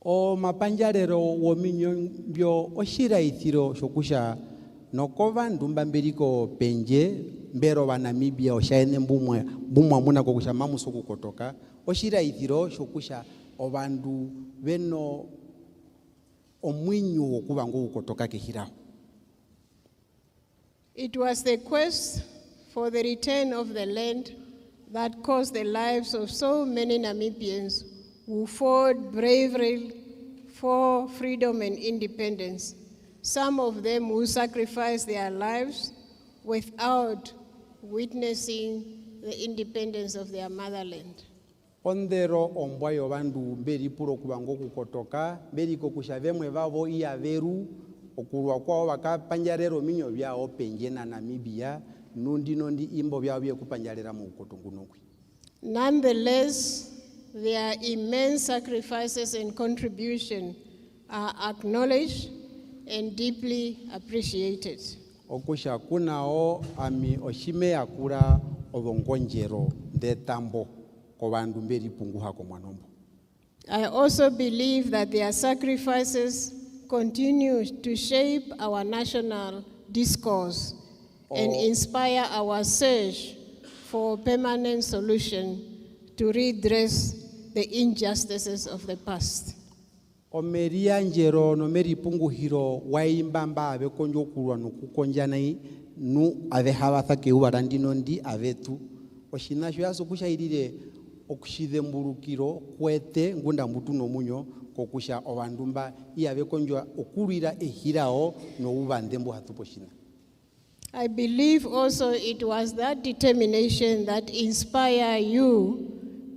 O mapanjalero wominyo mbyo oshira ithiro shokusha nokova ndumba mbiriko penje mbero wa Namibia oshaene mbumwa muna kokusha mamuso kukotoka oshira ithiro shokusha obandu beno omwinyu wokuba ngo kukotoka kehirao. It was the quest for the return of the land that cost the lives of so many Namibians who fought bravely for freedom and independence, some of them who sacrificed their lives without witnessing the independence of their motherland. Ondero ombwayo bandu mberi puro kubango kukotoka, mberi kokushavemwe vavo iya veru, okulwa kwao wakapanjarero minyo vyao penje na Namibia, nundi imbo vyao vye kupanjarera mu ukotongunokwi. Nonetheless, their immense sacrifices and contribution are acknowledged and deeply appreciated. Okusha kunao ami oshime akura ovongonjero ndetambo kobandu mberi punguha komwanombo. I also believe that their sacrifices continue to shape our national discourse and inspire our search for a permanent solution to redress the injustices of the past. Omeria njero no meri punguhiro waimbamba ave konjo kurwa no kukonjana nu ave habatha ke ubarandino ndi avetu oshinasho yaso kushairire okushide mburukiro kwete ngunda mbutu no munyo kokusha obandumba iave konjo okurira ehirao no ubandembo hatuposhina. I believe also it was that determination that inspired you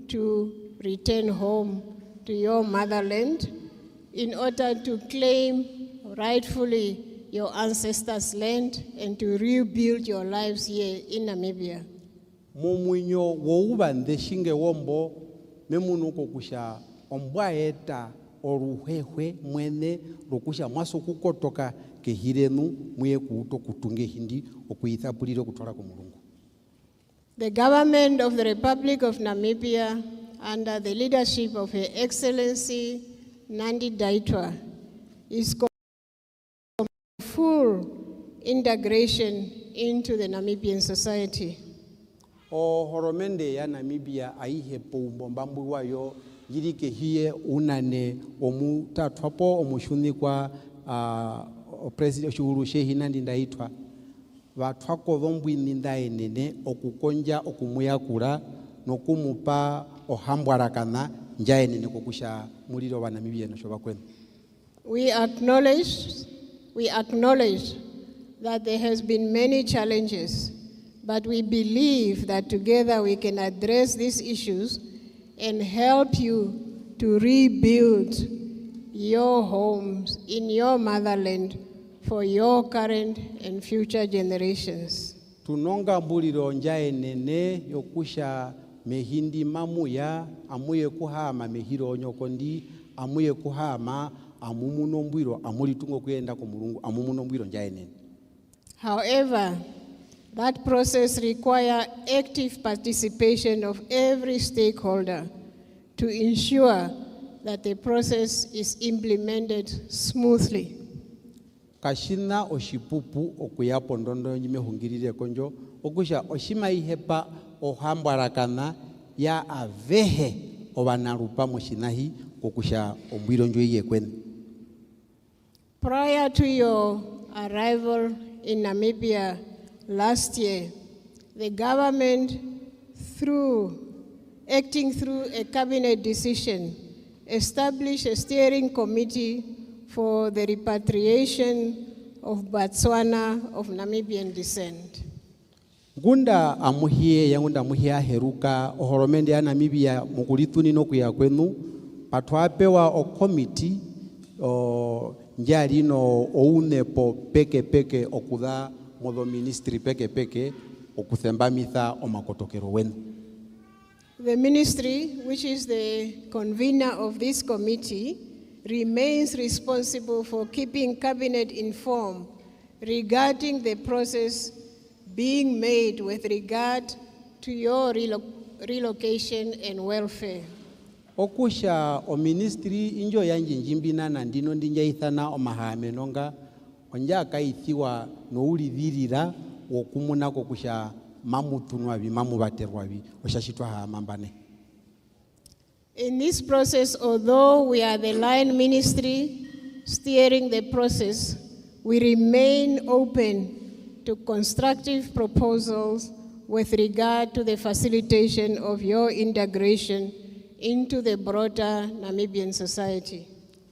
to return home to your motherland in order to claim rightfully your ancestors' land and to rebuild your lives here in Namibia. Mumwinyo woubande shinge wombo memunuko kusha ombwaeta oruhehwe mwene rokusha mwaso kukotoka kehirenu mwe kuuto kutunge hindi okuithapuliro kutola ku Mulungu. The government of the Republic of Namibia, under the leadership of Her Excellency Nandi Daitwa, is committed to full integration into the Namibian society. O horomende ya Namibia aihe pombo mbambu wayo yirike hiye unane omutatwapo omushuni kwa president Shuru Shehi Nandi Daitwa vatwako vombwi nindae nene okukonja okumuyakura nokumupa ohambwarakana njae nene kokusha muliro wa Namibia no shoba kwenu. We acknowledge that there has been many challenges, but we believe that together we can address these issues and help you to rebuild your homes in your motherland for your current and future generations. Tunonga mbuliro njae nene yokusha mehindi mamuya amuye kuhama mehiro onyokondi amuye kuhama amumuno mbwiro amulitungo kuyenda ku Mulungu amumuno mbwiro njae nene. However, that process requires active participation of every stakeholder to ensure that the process is implemented smoothly. Kashina oshipupu okuyapo ndondo njime hungirire konjo okusha oshima ihepa ohambwarakana ya avehe obanarupa moshinahi kokusha ombwiro njo iye kwenu. Prior to your arrival in Namibia last year, the government, acting through a cabinet decision, establish a steering committee for the repatriation of Batswana of Namibian descent. Ngunda amuhie yangunda amuhie aheruka ohoromende ya Namibia mukulituni no kuya kwenu patwapewa o committee njalino ounepo peke okuda modo ministry peke okuthembamitha omakotokero wenu. The ministry, which is the convener of this committee, remains responsible for keeping cabinet informed regarding the process being made with regard to your relocation and welfare. Okusha o ministry injo yanji njimbina na ndino ndinja ithana o mahame nonga onja kaithiwa no ulithirira wokumunako kusha mamutunwabi mamubaterwabi oshashitwa ha mambane. In this process, although we are the line ministry steering the process, we remain open to constructive proposals with regard to the facilitation of your integration into the broader Namibian society.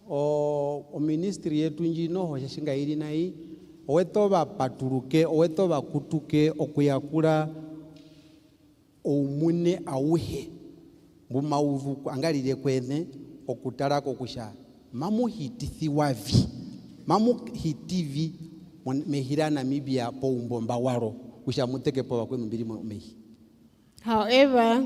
O ministry yetu njino hoshashinga iri nai owetoba paturuke owetoba kutuke okuyakura omune auhe mumauvu angalire kwene okutarako kusha mamuhitithiwavi mamuhitivi mehira Namibia po umbomba waro kusha muteke po kwenu mbiri mehi. However,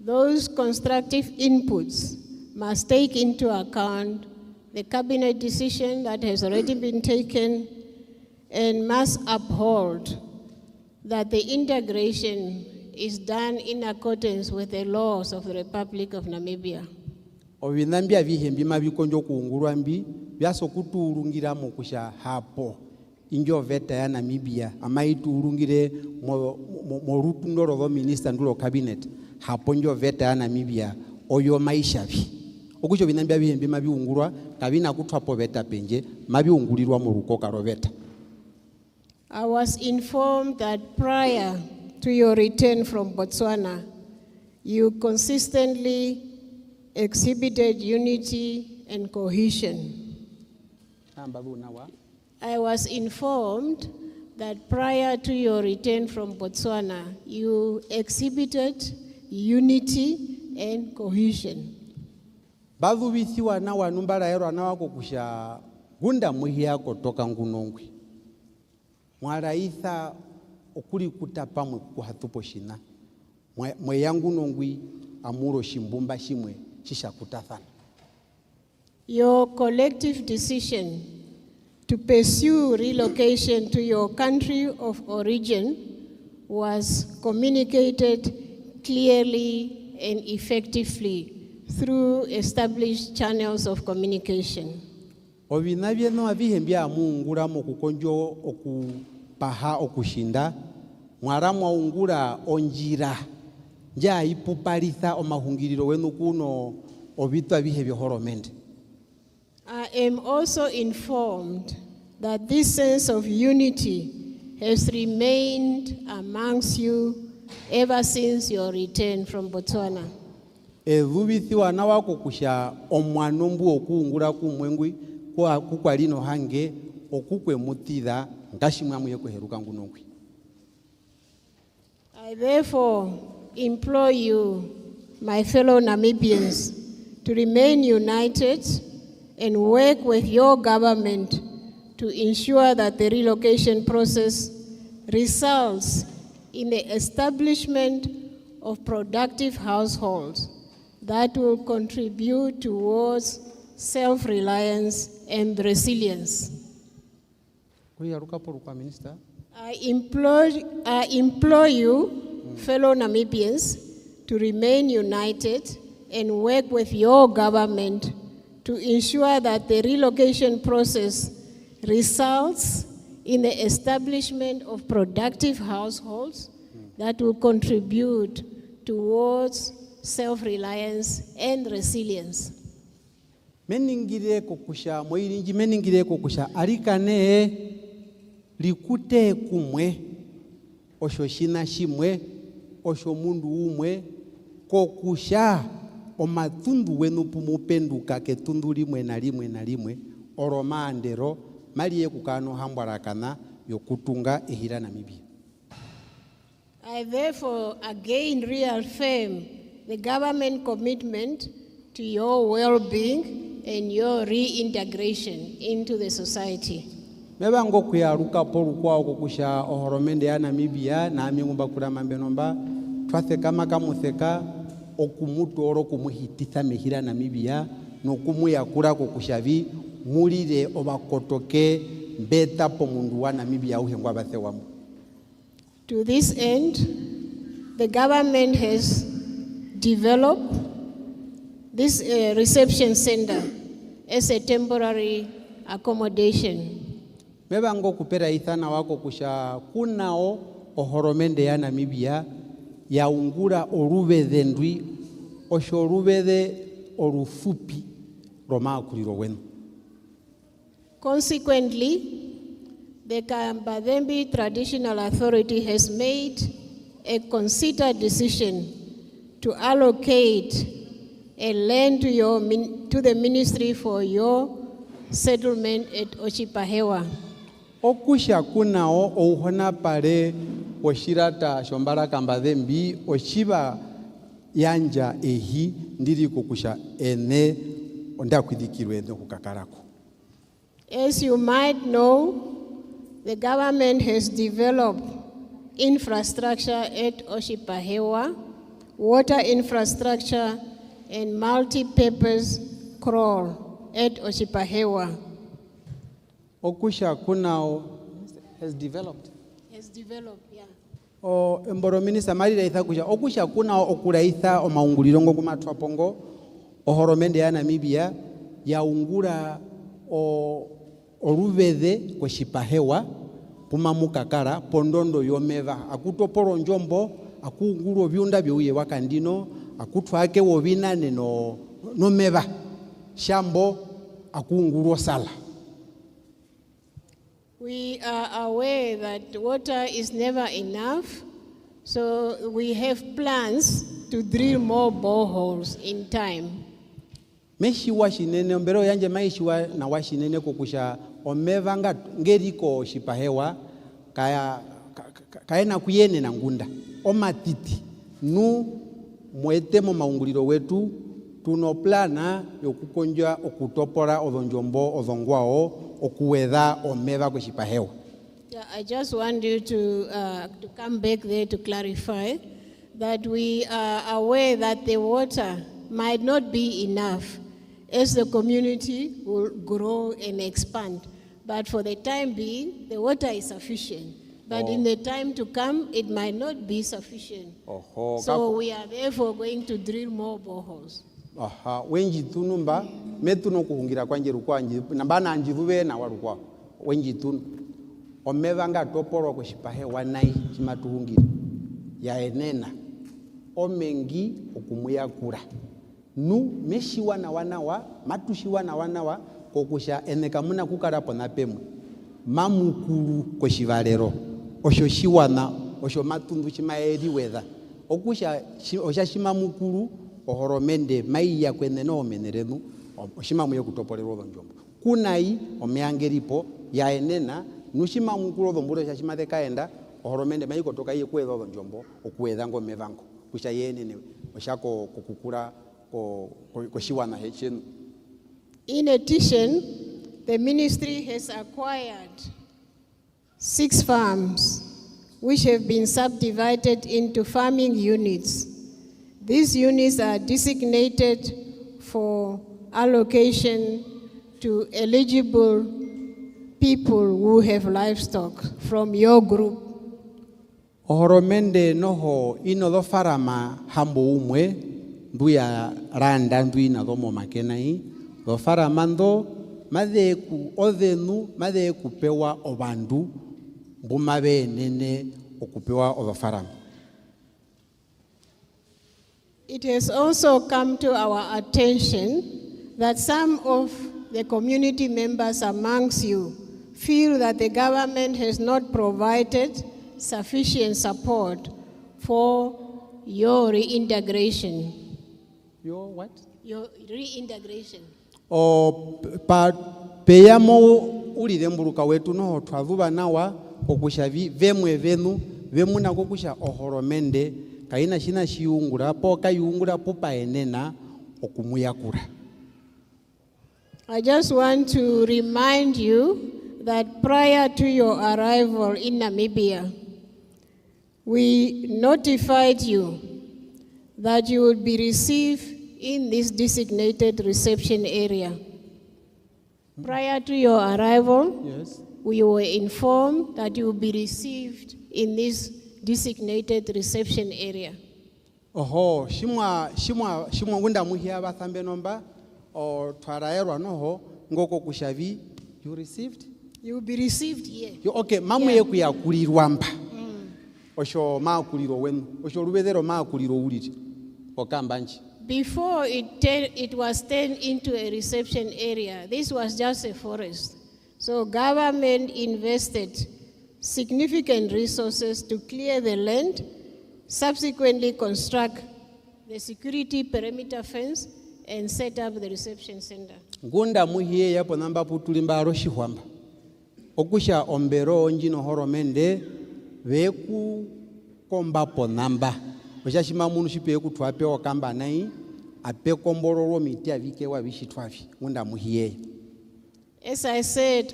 those constructive inputs must take into account the cabinet decision that has already been taken and must uphold that the integration is done in accordance with the laws of the Republic of Namibia. Ovinambia vihembi mabikonjo kuungurwa mbi byaso kutuurungira mokusha hapo injo veta ya Namibia amaitu urungire mo rutundoro do minister ndulo cabinet hapo njo veta ya Namibia oyo maisha vi okusho vinambia vihembi mabiungurwa kabina kutwapo veta penje mabiungurirwa mu rukoka ro veta. I was informed that prior to your return from Botswana, you consistently exhibited unity and cohesion. I was informed that prior to your return from Botswana, you exhibited unity and cohesion. Badhubithiwa na wanumbara ero anawako kusha gunda muhia kotoka ngunongwi. Mwaraitha okuri kutapa mwe kuhatupo shina. Mwe yangu nongwi amuro shimbumba shimwe shisha kutathana. Your collective decision to pursue relocation to your country of origin was communicated clearly and effectively through established channels of communication. Ovinavye no avihembia muungura mokukonjo okupaha okushinda mwaramu aungura onjira nja ipupalitha omahungiriro wenu kuno obitwa bihebyo horomende. I am also informed that this sense of unity has remained amongst you ever since your return from Botswana. Evubithiwa na wako kusha omwanombu okuungura kumwengwi kwa kukwalino hange okukwe mutida ngashimwamu yekuheruka ngunongwi. I therefore implore you, my fellow Namibians, to remain united and work with your government to ensure that the relocation process results in the establishment of productive households that will contribute towards self-reliance and resilience. I implore you, fellow Namibians, to remain united and work with your government to ensure that the relocation process results in the establishment of productive households that will contribute towards self-reliance and resilience. Meningire kokusha moirinji meningire kokusha arikane likute kumwe osho shina shimwe osho mundu umwe kokusha omatundu wenu pumupenduka ketundu limwe na limwe na limwe oro maandero maliye kukano hambwarakana yokutunga ehira Namibia. I therefore again reaffirm the government commitment to your well-being and your reintegration into the society. Meba ngokuyaruka porukwa kokusha ohoromende ya Namibia na amingumba kura mambenomba twatheka makamutheka okumutu oro kumuhititha mehira Namibia no kumuyakura kokushavi mulire obakotoke beta po mundu wa Namibia uhengwa bathewamu. To this end, the government has developed this reception center as a temporary accommodation. Meba ngokupera ithana wako kusha kunao ohoromende ya Namibia ya ungura orubethe ndwi osho orubethe orufupi roma akuliro wenu. Consequently, the Kambadembe Traditional Authority has made a considered decision to allocate a land to the ministry for your settlement at Oshipahewa. Okusha kunao ouhona pare oshirata shombara Kambadembe oshiba yanja ehi ndiri kukusha ene ondakwidikirwe ene kukakarako. As you might know, the government has developed infrastructure at Oshipahewa, water infrastructure, and multi-purpose crawl at Oshipahewa. Okusha kunao has developed. Has developed, yeah. O emboro minister marira itha kusha okusha kunao okuraitha o maungulirongo kumatwapongo ohoromende ya Namibia ya ungura o orubethe kweshipahewa pumamukakara pondondo yomeva akutoporo njombo akunguro byunda byuye wakandino akutwake wobinane no meva shambo akunguro sala. We are aware that water is never enough, so we have plans to drill more boreholes in time. Meshi washinene mbero yanje maishiwa na washinene kukusha omeva ngeriko Shipahewa kaya na kuyene na ngunda omatiti nu mwetemo maunguliro wetu tunoplana yokukonja okutopora odonjombo odongwao okuwedha omeva kwa Shipahewa. Yeah, I just want you to come back there to clarify that we are aware that the water might not be enough as the community will grow and expand. But for the time being, the water is sufficient. But in the time to come, it might not be sufficient. So we are therefore going to drill more boreholes. Wenji tunumba metuno kuhungira kwanje rukwanji nambana anjivuve na warukwa wenji tunu omeva ngatoporo kwa Shipahewa nai chimatuhungira ya enena omengi okumuya kura nu meshiwa na wanawa matushiwa na wanawa kokusha eneka muna kukarapo na pemu mamukuru kwa shivalero osho shiwana osho matundu chimaeri wetha okusha osha shimamukuru ohoromende maiya kwene no menerenu oshimamuye kutopolero njombo kunai omeangeripo ya enena nushimamukuru dhomburo sha shimathekaenda ohoromende maiko toka iye kwetho njombo okuwetha ngo mevango kusha yenene oshako kukukura. In addition, the ministry has acquired 6 farms which have been subdivided into farming units. These units are designated for allocation to eligible people who have livestock from your group. Ohoromende noho ino farama hambo umwe nduya randa nduina domo makenai do faramando madeku odhenu madeku pewa obandu bumabe nene okupewa ofaram. It has also come to our attention that some of the community members amongst you feel that the government has not provided sufficient support for your reintegration. Your what? Your reintegration. O peyamo ulile mbuluka wetu noho twavuba nawa okusha vemwe venu vemuna kokusha ohoromende kaina shina shiungura po kayungura pupa enena okumuyakura. I just want to remind you that prior to your arrival in Namibia, we notified you that you would be received in this designated reception area. Prior to your arrival, Yes. we were informed that you would be received in this designated reception area. Oho, shimwa wunda muhia bathambe nomba o twaraerwa noho ngoko kushavi you received? You will be received here. Okay, mamu Yeah. yeku yakulirwa mpa. Osho maakuliro wenu. Osho rubedero maakuliro uliti. Okambanchi. Before it was turned into a reception area, this was just a forest. So government invested significant resources to clear the land, subsequently construct the security perimeter fence, and set up the reception center. Ngunda muhie yapo namba putulimba roshi hwamba. Okusha ombero njino horomende veku komba po namba. Osha shima munu shipe kutwape okamba nai ape kombororo miti avike wa vishitwafi. Ngunda muhie. As I said,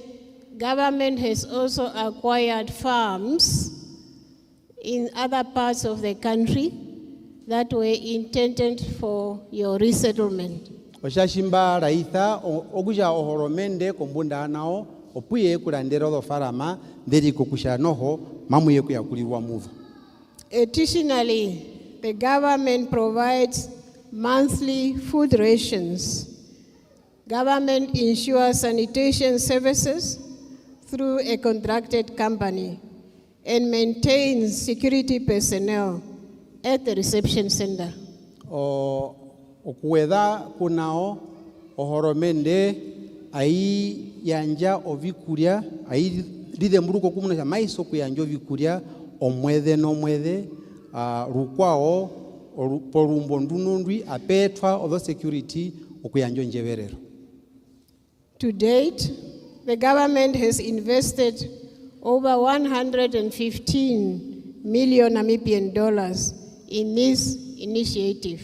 government has also acquired farms in other parts of the country that were intended for your resettlement. Oshashimba raitha okusha ohoromende kombunda anao opuye kulandero do farama nderi kokusha noho mamu yeku yakulirwa muvu. Additionally, the government provides monthly food rations. Government ensures sanitation services through a contracted company and maintains security personnel at the reception center. Okuweda kunao ohoromende ai yanja ovikuria ai lide mburuko kumunesha maiso kuyanja ovikuria omwede no mwede rukwao porumbo ndunundwi apetwa of security okuyanja njeverero. To date, the government has invested over 115 million Namibian dollars in this initiative.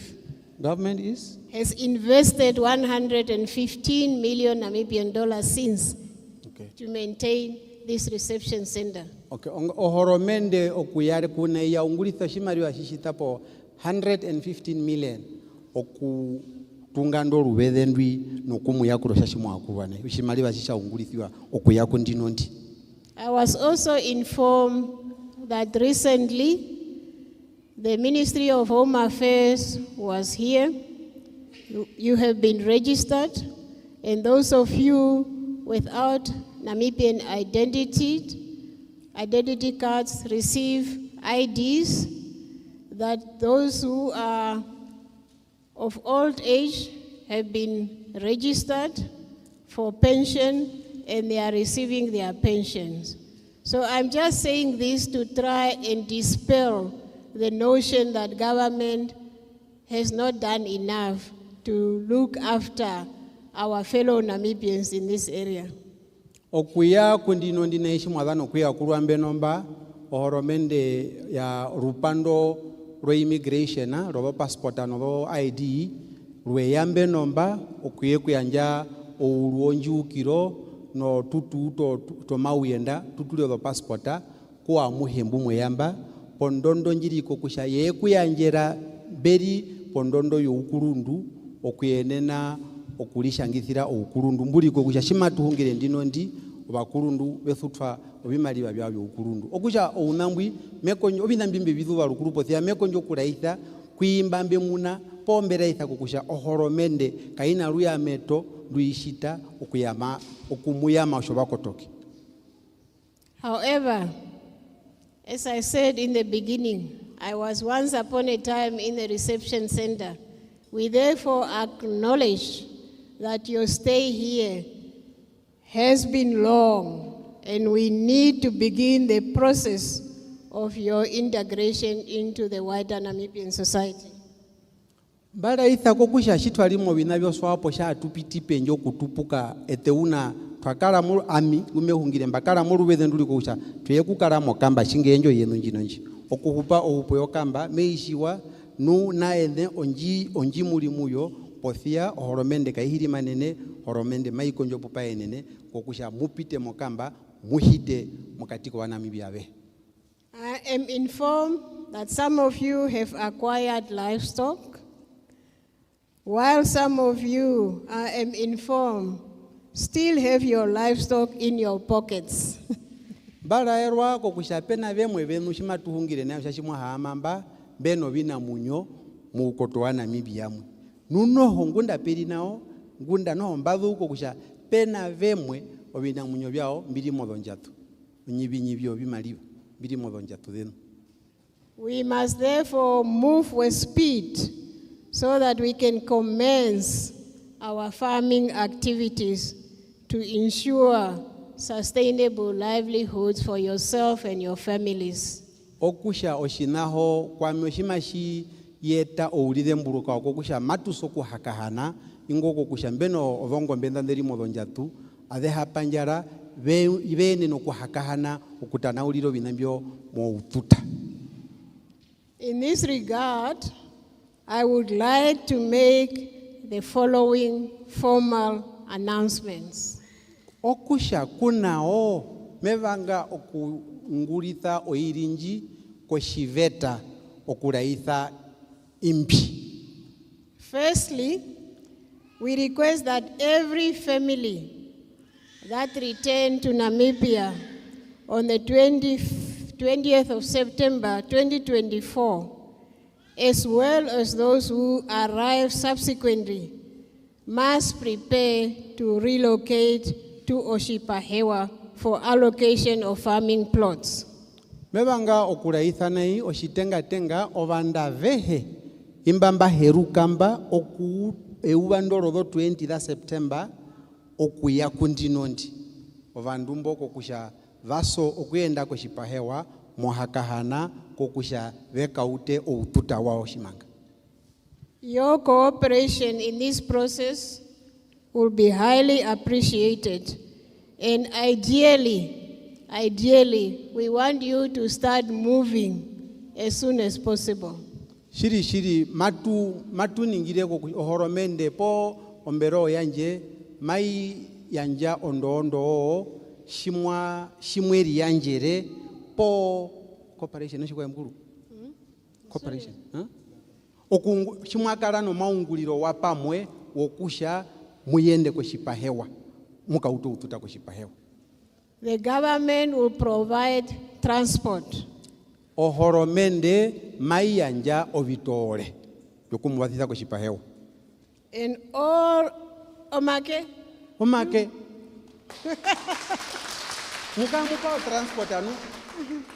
Government is? Has invested 115 million Namibian dollars since to maintain this reception center. Okay, ohoromende okuyari kune ya ungulitha shimariwa shishitapo 115 million oku tungando ruvedendwi nokumu yakuro shashimu akuwane ushimariwa shisha ungulithiwa okuyaku ndinondi. I was also informed that recently the Ministry of Home Affairs was here. You have been registered, and those of you without Namibian identity cards receive IDs, that those who are of old age have been registered for pension and they are receiving their pensions. So I'm just saying this to try and dispel the notion that government has not done enough to look after our fellow Namibians in this area. Okuya kundino ndinaishi mwadhano okuya kuruambe nomba ohoromende ya rupando ro immigration ro passport no ID rweyambe nomba okuye kuyanja ouruonjukiro no tutu to mauyenda tutulio do passporta kwa muhembu mweyamba pondondo njiriko kusha ye kuyanjera beri pondondo yo ukurundu okuyenena okulishangithira oukurundu mbuliko kusha shimatuhungire ndinondi obakurundu bethutwa obimaliba byabyo ukurundu okusha ounambwi mekonyo obinambimbe bithuba rukurupo thia mekonyo kuraitha kuimbambe muna pomberaitha kukusha ohoromende kaina ruya meto ruishita okuyama okumuyama oshobakotoki. However, as I said in the beginning, I was once upon a time in the reception center. We therefore acknowledge that your stay here has been long, and we need to begin the process of your integration into the wider Namibian society. Bala itha kokusha shitwalimo binabyo swapo sha tupiti penjo kutupuka eteuna twakala mu ami umehungire mbakala mu rubeze nduli kusha tuyekukala mokamba shingenjo yenu njinonji okuhupa ohupo yokamba meishiwa nu naene onji muri muyo pothia horomende kaihiri manene horomende maikonjo pupa enene kokusha mupite mokamba muhite mukatiko wa Namibia be. I am informed that some of you have acquired livestock, while some of you, I am informed, still have your livestock in your pockets. Bala erwa kokusha pena bemwe benu shimatuhungire nayo shashimwa hamamba beno bina munyo mu koto wa Namibia mu. Nuno hongunda peri nao ngunda no mbadhu kokusha pena bemwe obina munyo byao mbiri modonjatu. Nyibyo bimaliba mbiri modonjatu denu. We must therefore move with speed so that we can commence our farming activities to ensure sustainable livelihoods for yourself and your families. Okusha oshinaho kwa moshimashi yeta oulide mburuka okusha matusoku hakahana ingoko kusha mbeno ovongo mbenda nderi modonjatu ade hapanjara bene no kuhakahana okutana uliro binambyo mo ututa. In this regard, I would like to make the following formal announcements. Okusha kunao mevanga okungulitha oirinji koshiveta okuraitha impi. Firstly, we request that every family that returned to Namibia on the 20th of September 2024, as well as those who arrive subsequently, must prepare to relocate to Oshipahewa for allocation of farming plots. Mevanga okuraitha nei oshitenga ovanda vehe imbamba herukamba oku eubandoro do 20 September okuya kundinondi ovandumbo kokusha vaso okuyenda koshipahewa mohakahana kokusha vekaute oututa wao shimanga. Your cooperation in this process will be highly appreciated, and ideally, we want you to start moving as soon as possible. Shiri matu ningire ohoromende po ombero yanje mai yanja ondo shimweri yanjere po cooperation nshikwa mkuru cooperation shimwakala no maunguliro wa pamwe wokusha muyende koshipahewa mukauto ututa koshipahewa. The government will provide transport. Ohoromende mai yanja ovitore yokumuwathitha koshipahewa. And all omake mukamuka transport anu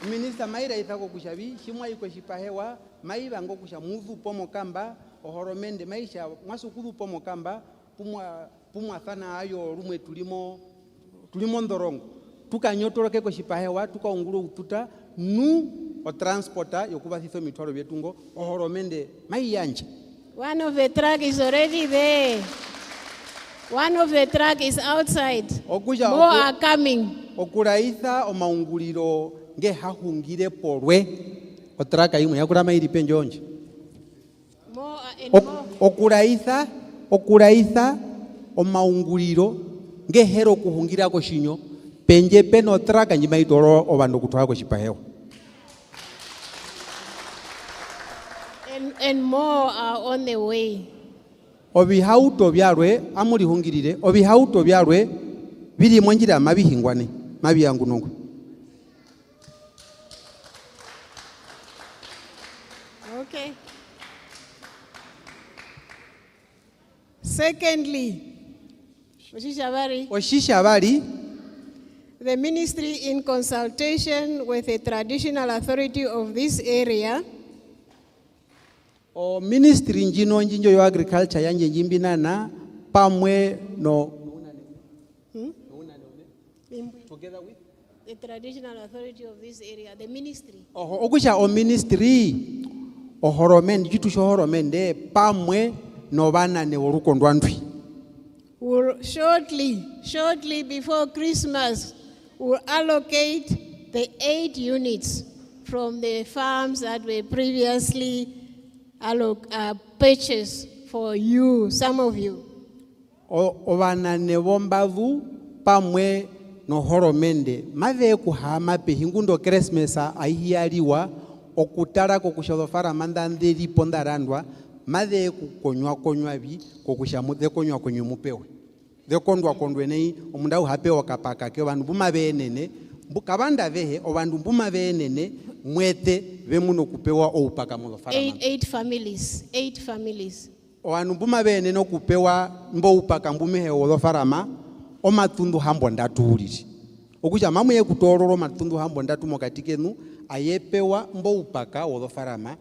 minister maira ithako kushabi shimwa iko shipahewa maiva ngo kusha muvu pomo kamba ohoromende maisha mwasukuru pomo kamba pumwa thana ayo rumwe tulimo ndorongo tukanyotoroke ko shipahewa tukaungulu ututa nu o transporta yokubathitho mitwaro byetungo ohoromende maiyanje. One of the truck is already there. One of the truck is outside. More are coming. Okuraitha o maunguliro nge hahungire porwe o traka imwe yakura mairi penjonje. More and more. Okuraitha o maunguliro nge hero kuhungira ko shinyo penje peno traka nyimaitoro obando kutwa ko shipahewa. And more are on the way. Obihauto byarwe amuri hungirire obihauto byarwe biri monjira mabihingwane mabi yangu nungu. Okay. Secondly, Oshishabari, the ministry, in consultation with the traditional authority of this area, o ministry njino njinjo yo agriculture yanje njimbinana pamwe no together with the traditional authority of this area, the ministry. Okusha o ministry ohoromende chitu shohoromende pamwe no banane olukondwa ndwi. Shortly before Christmas, we'll allocate the 8 units from the farms that were previously purchased for you, some of you. Obanane bombavu pamwe no horomende mave kuhama pe hingundo Christmas ahialiwa okutara kokushadofara mandanderi pondarandwa mave kukonywa bi kokushamu de konywa mupewe de kondwa kondwenei omunda uhapewa kapaka ke bantu bumabenene bukabanda vehe obantu bumabenene mwete bemuno kupewa oupaka mulofara 8 families. Oanu bumabenene okupewa mbo upaka mbumehe olofarama omatundu hambo ndatu uliri okuja mamu ye kutororo matundu hambo ndatu mokatikenu ayepewa mbo upaka olofarama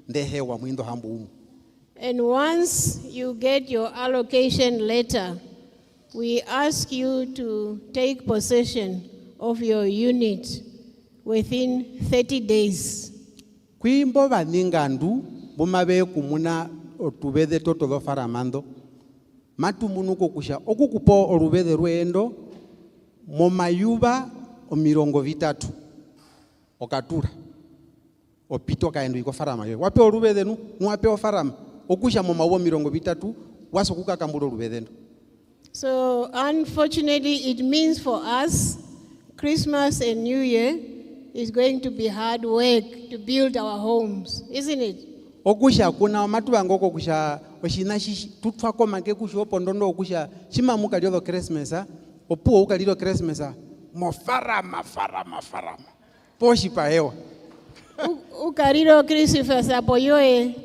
ndehewa mwindo hambo umu. And once you get your allocation letter, we ask you to take possession of your unit within 30 days. Kuimbo baningandu bumabe kumuna otubede toto do faramando matumunuko kusha okukupo olubede rwendo momayuba omirongo 3 okatura opito kaendu iko farama yo wape olubede nu wape ofarama okusha momawo mirongo 3 wasokuka kambulo olubede. So unfortunately it means for us Christmas and New Year is going to be hard work to build our homes, isn't it? Okusha kuna matu bangoko kusha oshina tutwako make kusho pondondo okusha chimamuka lyo Christmas opuo ukalilo Christmas mo farama poshi pa hewa ukalilo Christmas apoyoe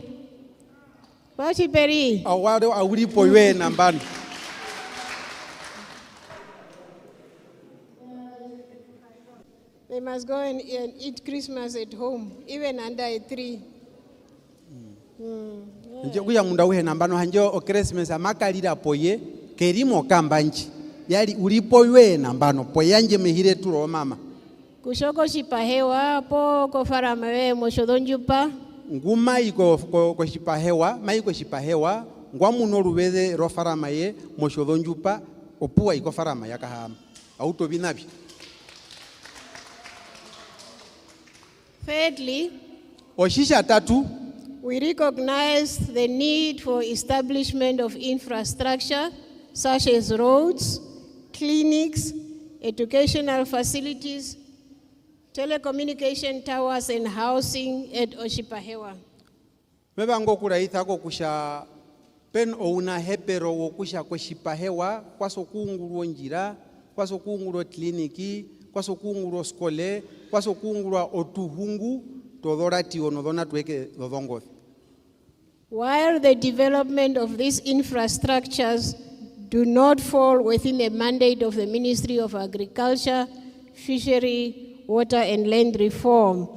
poshi peri awado aulipo ywe nambano. They must go and eat Christmas at home, even under a tree. Nje kuya munda uhe nambano hanjo o Christmas amakalira poye kerimo kambanchi yali ulipo ywe nambano poyanje mehire turo mama kushoko shipahewa po ko farama we moshodonjupa nguma iko ko shipahewa maiko shipahewa ngwa muno rubede ro farama ye moshodonjupa opua iko farama yakahama auto binabi. Thirdly, oshisha tatu, we recognize the need for establishment of infrastructure such as roads, clinics, educational facilities, telecommunication towers and housing at Oshipahewa. Mebango kuraitha ko kusha pen ouna hepero wo kusha ko Shipahewa kwaso kunguru njira, kwaso kunguru kliniki, kwaso kunguru skole, kwaso kunguru otuhungu todorati onodona tueke dodongo. While the development of these infrastructures do not fall within the mandate of the Ministry of Agriculture, Fishery, Water and Land Reform,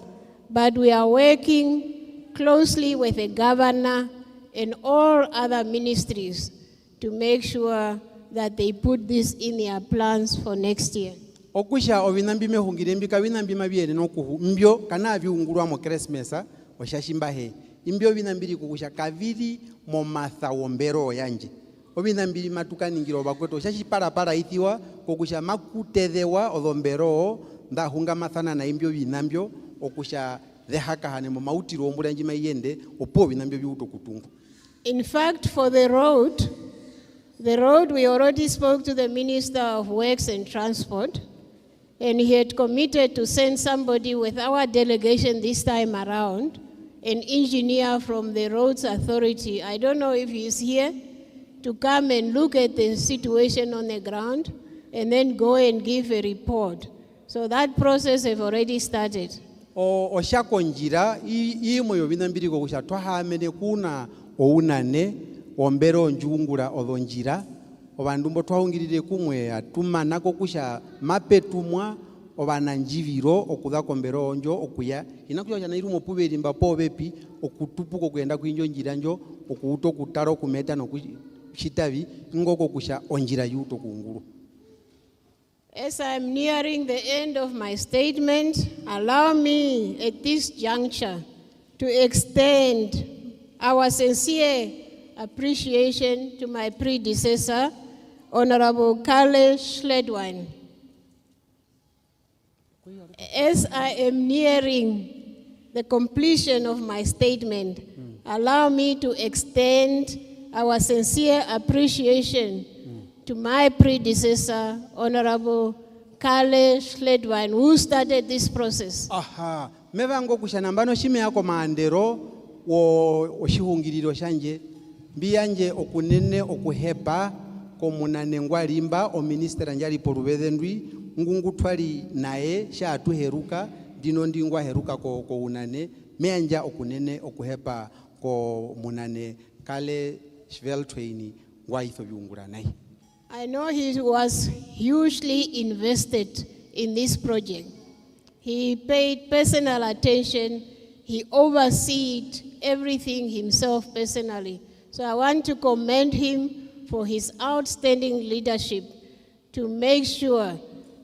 but we are working closely with the governor and all other ministries to make sure that they put this in their plans for next year. Okusha ovinambi mehungire mbika vinambi mabiene nokuhu mbio kana viungurwa mo Christmas oshashimba he imbio vinambiri kukusha kaviri mo matha wombero yanje ovinambiri matukaningiro bakweto shashipara ithiwa kukusha makutethewa odombero ndahunga mathana na imbio vinambio okusha dhehaka hane mo mautiro ombulanji mayende opo vinambio biuto kutungu. In fact, for the road we already spoke to the Minister of Works and Transport, and he had committed to send somebody with our delegation this time around, an engineer from the Roads Authority. I don't know if he's here, to come and look at the situation on the ground and then go and give a report. So that process have already started. Oshako njira imoyo vinambiri kukusha twahamene kuna ounane ombero njungura odonjira obandumbo twahungirire kumwe atuma nako kusha mapetumwa obananjiviro okuza kombero onjo okuya inakuja jana irumo puberi mbapo bepi okutupuko kwenda kwinjo njira njo okuuto kutaro kumeta no kushitavi ngoko kusha onjira yuto kunguru. As I'm nearing the end of my statement, allow me at this juncture to extend our sincere appreciation to my predecessor, Honorable Kale Schledwine. As I am nearing the completion of my statement, allow me to extend our sincere appreciation to my predecessor, Honorable Kale Schledwine, who started this process. Aha, mevango kushanambano shime yako maandero wo shihungiriro shanje mbiyanje okunene okuhepa komunane ngwalimba o minister njali porubedhendwi ngungu twali nae sha tuheruka dino ndingwa heruka ko unane meanja okunene okuhepa ko munane Kale Schledwine ngwa itho byungura nae. I know he was hugely invested in this project. He paid personal attention. He oversaw everything himself personally. So I want to commend him for his outstanding leadership to make sure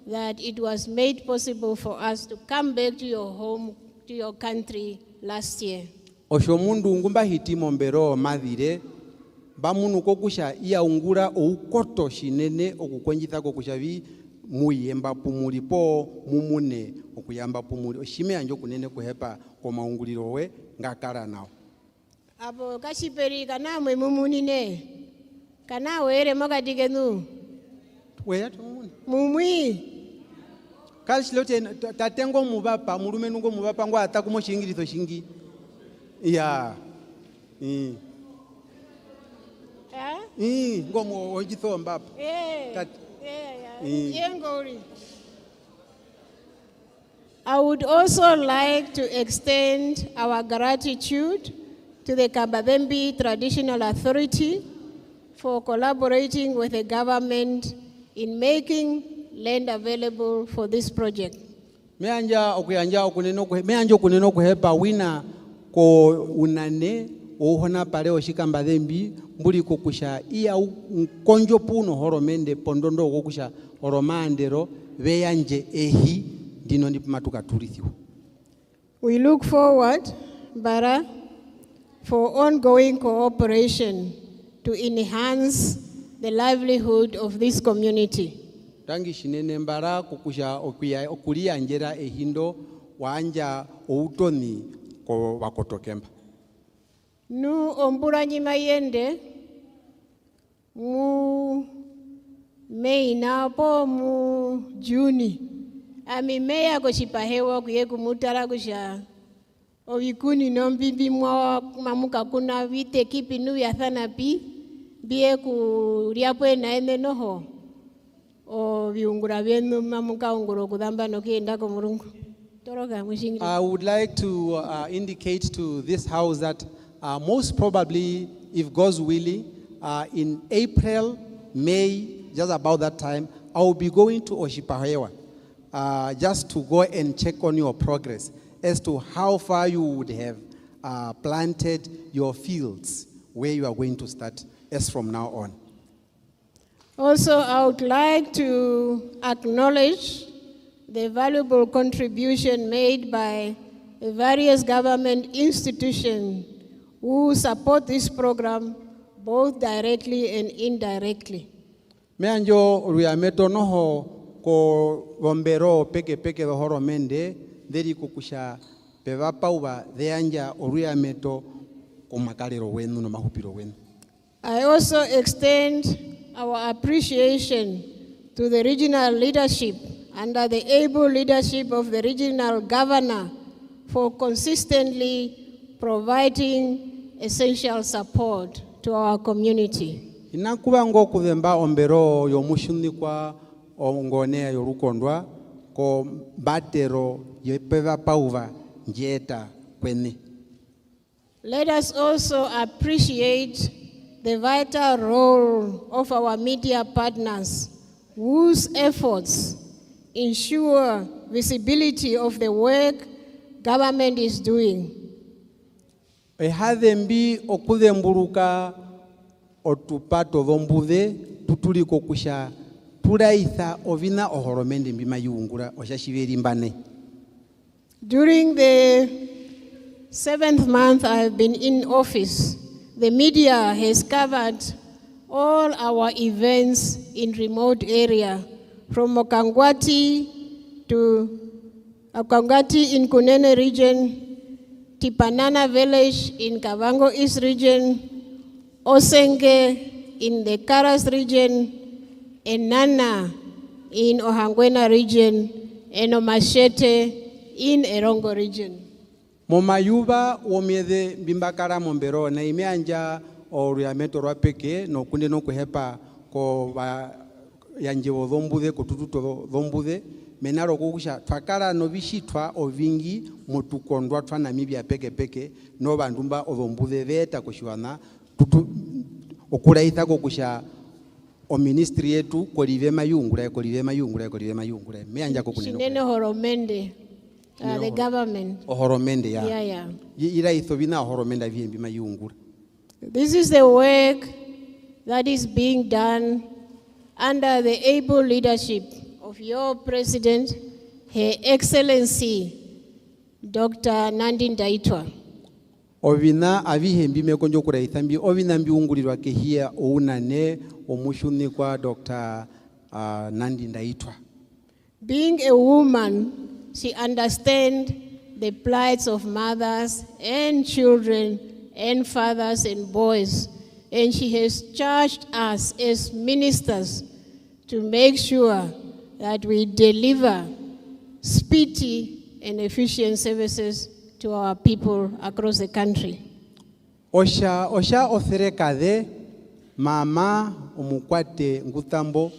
that it was made possible for us to come back to your home, to your country last year. Oshomundu ngumba hitimo mbero madhire bamunu kokusha iya ungura oukoto shinene okukwenjitha kokushavi muyemba pumuli po mumune okuyamba pumuli oshime anjo kunene kuhepa kwa maunguliro we ngakara nao. Abo kashiperi kana mwe mumunine kana were makatikenu Weya tumuni mumwi kalshilote tatengo mubapa mulume nungo mubapa ngwa atakumo shingirito shingi ya ngomo ojitho mbapa I would also like to extend our gratitude to the Kababembe Traditional Authority for collaborating with the government in making land available for this project. Meanja okuneno kuhepa wina ko unane ohona pale oshikamba dhembi mbuli kokusha iya konjo puno horomende pondondo kokusha oromandero veyanje ehi dino ndipumatuka turithiwa. We look forward, Bara, for ongoing cooperation to enhance the livelihood of this community. Tangi shinene mbara kokusha okulia njera ehindo wanja outoni ko wakotokemba. Nu ombura nyima yende mu Mei na po mu Juni ami meya ko shipahewa kuye kumutara kusha ovikuni nombibi mwa mamuka kuna vite kipi nu ya thana pi bie kuriapo na ene noho o viungura vyenu mamuka unguro kudamba nokienda ko murungu. I would like to indicate to this house that most probably, if God's willing, in April, May, just about that time, I will be going to Oshipahewa just to go and check on your progress as to how far you would have planted your fields where you are going to start as from now on. Also, I would like to acknowledge the valuable contribution made by the various government institutions who support this program both directly and indirectly. Meanjo ruyameto noho ko bombero peke do horomende deri kukusha peva pauba deanja oruyameto ko makalero wenu no mahupiro wenu. I also extend our appreciation to the regional leadership under the able leadership of the regional governor for consistently providing essential support to our community. Inakuba ngo kuvemba ombero yomushunikwa ongonea yorukondwa ko batero yepeva pauva njeta kwene. Let us also appreciate the vital role of our media partners whose efforts ensure visibility of the work government is doing. Ehadembi okudemburuka otupato vombude tutuliko kusha Puraitha ovina ohoromende mbima yungura oshashiveri mbane. During the 7th month I have been in office, the media has covered all our events in remote area, from Mokangwati to Mokangwati in Kunene region, Tipanana village in Kavango East region, Osenge in the Karas region, and Nana in Ohangwena region, and Omashete in Erongo region. Momayuba omiede bimbakara mombero na imeanja oriamento rwapeke no kunde no kuhepa ko yanje odhombude kututu dhombude menaro kukusha twakara no bishitwa ovingi mutukondwa twa Namibia peke no bandumba odhombude veta kushiwana tutu okuraitha kokusha o ministry yetu kolive mayungura meanja kokuneno Shinene horomende. The government. Ohoromende ya. Yeah. Ira ithobina ohoromenda viembi mayungura. This is the work that is being done under the able leadership of your President, Her Excellency, Dr. Nandi Ndaitwah. Ovina avihembi mekonjo kuraithambi ovina mbiungurirwa kehia ounane omushuni kwa Dr. Nandi Ndaitwah. Being a woman, she understands the plights of mothers and children and fathers and boys. And she has charged us as ministers to make sure that we deliver speedy and efficient services to our people across the country. Osha otherekade mama omukwate ngutambo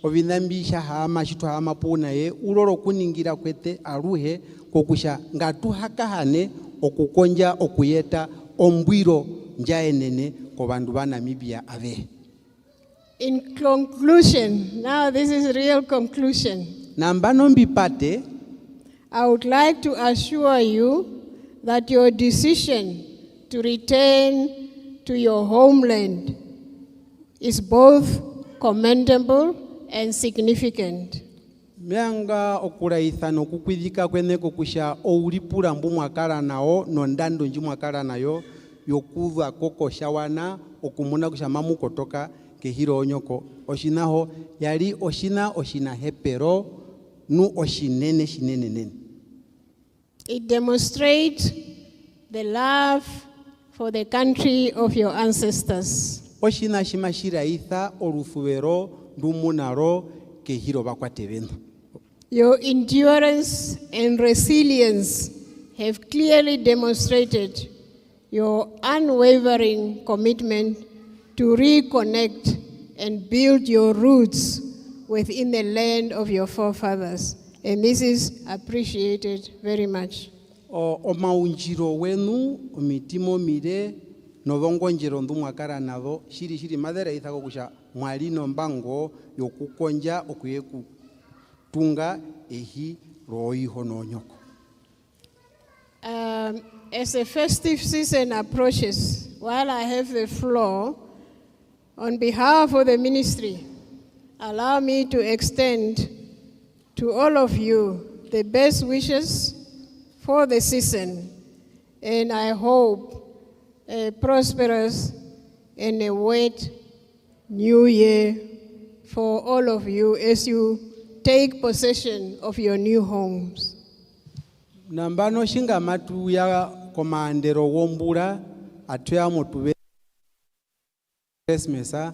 ovinambisha hama shitu hama puna ye uroro kuningira kwete aruhe kokusha ngatu hakahane okukonja okuyeta ombwiro njaenene ko bandu ba Namibia ave. In conclusion, now this is real conclusion. Nambano mbipate, I would like to assure you that your decision to return to your homeland is both commendable and significant. Meanga okuraitha no kukwidhika kwene kokusha oulipura mbu mwakala nao nondando nji mwakala nayo yokudha koko shawana okumuna kusha mamu kotoka kehiro onyoko oshinaho yali oshina hepero nu oshinene nene. It demonstrates the love for the country of your ancestors. Oshina shimashiraitha orufuvero ndumunaro kehiro bakwateveno. Your endurance and resilience have clearly demonstrated your unwavering commitment to reconnect and build your roots within the land of your forefathers. And this is appreciated very much. O maunjiro wenu, omitimo mire, novongonjero ndumwakara nado, shiri madera ithako kusha mwalino mbango yokukonja okuyeku tunga ehi roi hononyoko. As the festive season approaches, while I have the floor, on behalf of the ministry, allow me to extend to all of you the best wishes for the season, and I hope a prosperous and a wet new year for all of you as you take possession of your new homes. Nambano shinga matu ya komandero wombura atuya motuwe Christmasa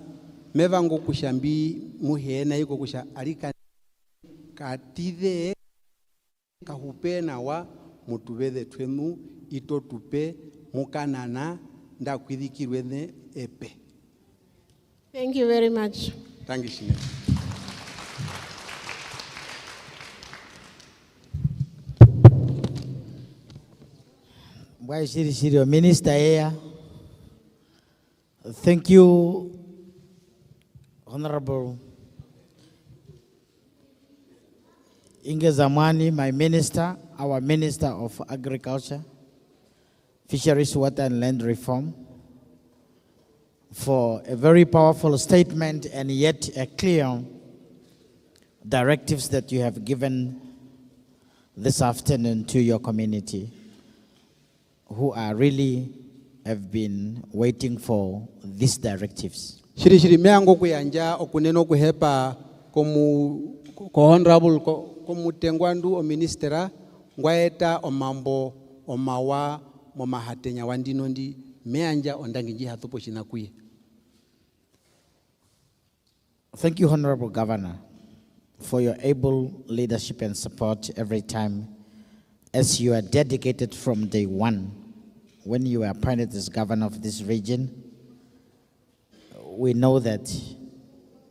mevango kushambi muhena yiko kusha alika katide kahupena wa mutubede twenu ito tupe mukanana nda kwidhikirwene epe. Thank you very much. Thank you, Shine. Shiri, Minister here. Thank you, Honorable Inge Zaamwani, my minister, our Minister of Agriculture, Fisheries, Water and Land Reform, for a very powerful statement and yet a clear directives that you have given this afternoon to your community, who are really have been waiting for these directives. Shiri meango kuyanja okuneno kuhepa ko honorable komu tengwandu o ministera ngwaeta omambo omawa momahatenya wandinondi meanja ondanginji hatupo chinakuye. Thank you, Honorable Governor, for your able leadership and support every time, as you are dedicated from day one. When you were appointed as governor of this region, we know that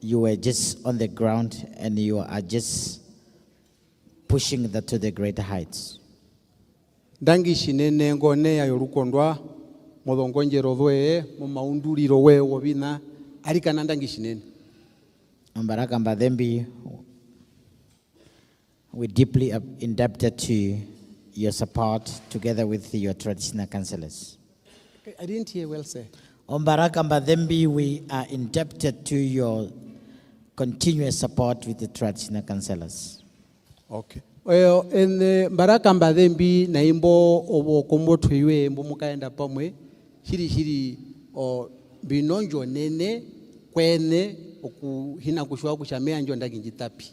you were just on the ground and you are just pushing that to the greater heights. Dangi shinene ngone ya yorukondwa modongonjero dwe mo maunduliro we wobina arikana dangi shinene. Mbaraka Mbadembi, we're deeply indebted to your support together with your traditional councillors. I didn't hear well, sir. Mbaraka Mbadembi, we are indebted to your continuous support with the traditional councillors. Okay. Well, in Mbaraka Mbadembi na imbo obo kombo twiwe mbo mukaenda pamwe shiri o binonjo nene kwene okuhina kushwa kushamea njo ndaginjitapi.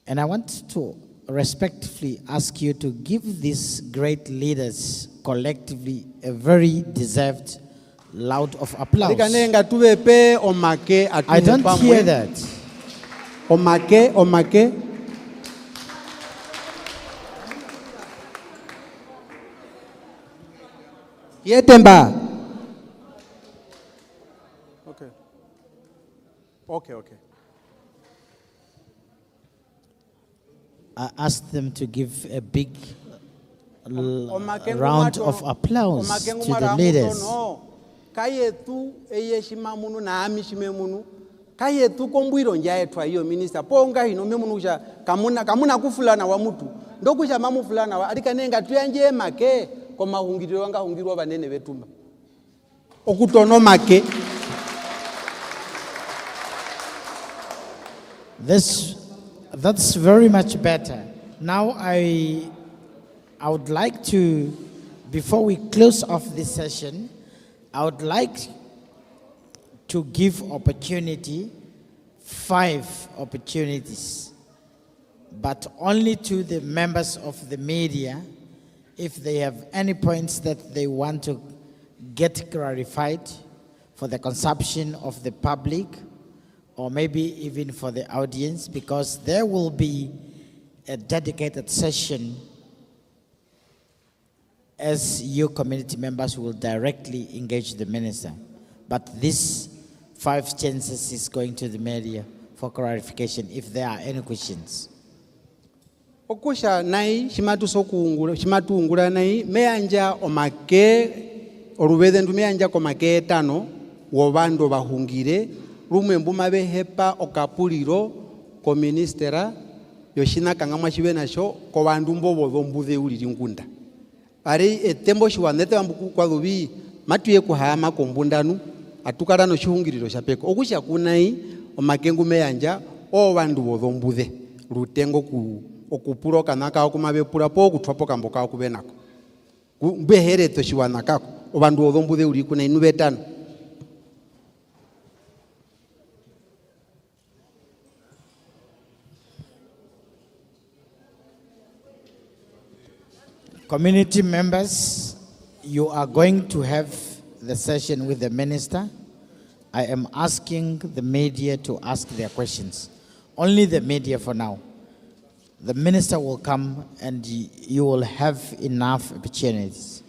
And I want to respectfully ask you to give these great leaders collectively a very deserved loud of applause. I don't hear that. Omake. Yetemba. Okay. I asked them to give a big round of applause to the leaders. Kayetu eyeshima munu na amishime munu. Kayetu kombwiro njaye twa hiyo minister. Ponga hino memunusha kamuna kufulana wa mutu. Ndokusha mamu fulana wa arikanenga tuyanje make koma hungiriro wanga hungirwa banene betumba. Okutono make. That's very much better. Now I would like to, before we close off this session, I would like to give 5 opportunities, but only to the members of the media, if they have any points that they want to get clarified for the consumption of the public, or maybe even for the audience, because there will be a dedicated session as you community members will directly engage the minister. But this 5 chances is going to the media for clarification if there are any questions. Okusha nai shimatu ungura nai meanja omake orubede ndu meanja komake 5 wobando bahungire rumwe mbuma behepa okapuliro ko ministera yoshina kangamwa shibe nasho ko bandu mbobo bombuze uli ngunda ari etembo shiwanete bambuku kwa dubi matuye kuhama kombundanu atukara no shihungiriro shapeko okusha kunai omakengu meyanja o bandu bodombuze rutengo ku okupuro kanaka okumabe pura po kutwapo kamboka okubenako behere to shiwanakako o bandu bodombuze uli kunai nubetano. Community members, you are going to have the session with the minister. I am asking the media to ask their questions. Only the media for now. The minister will come and you will have enough opportunities.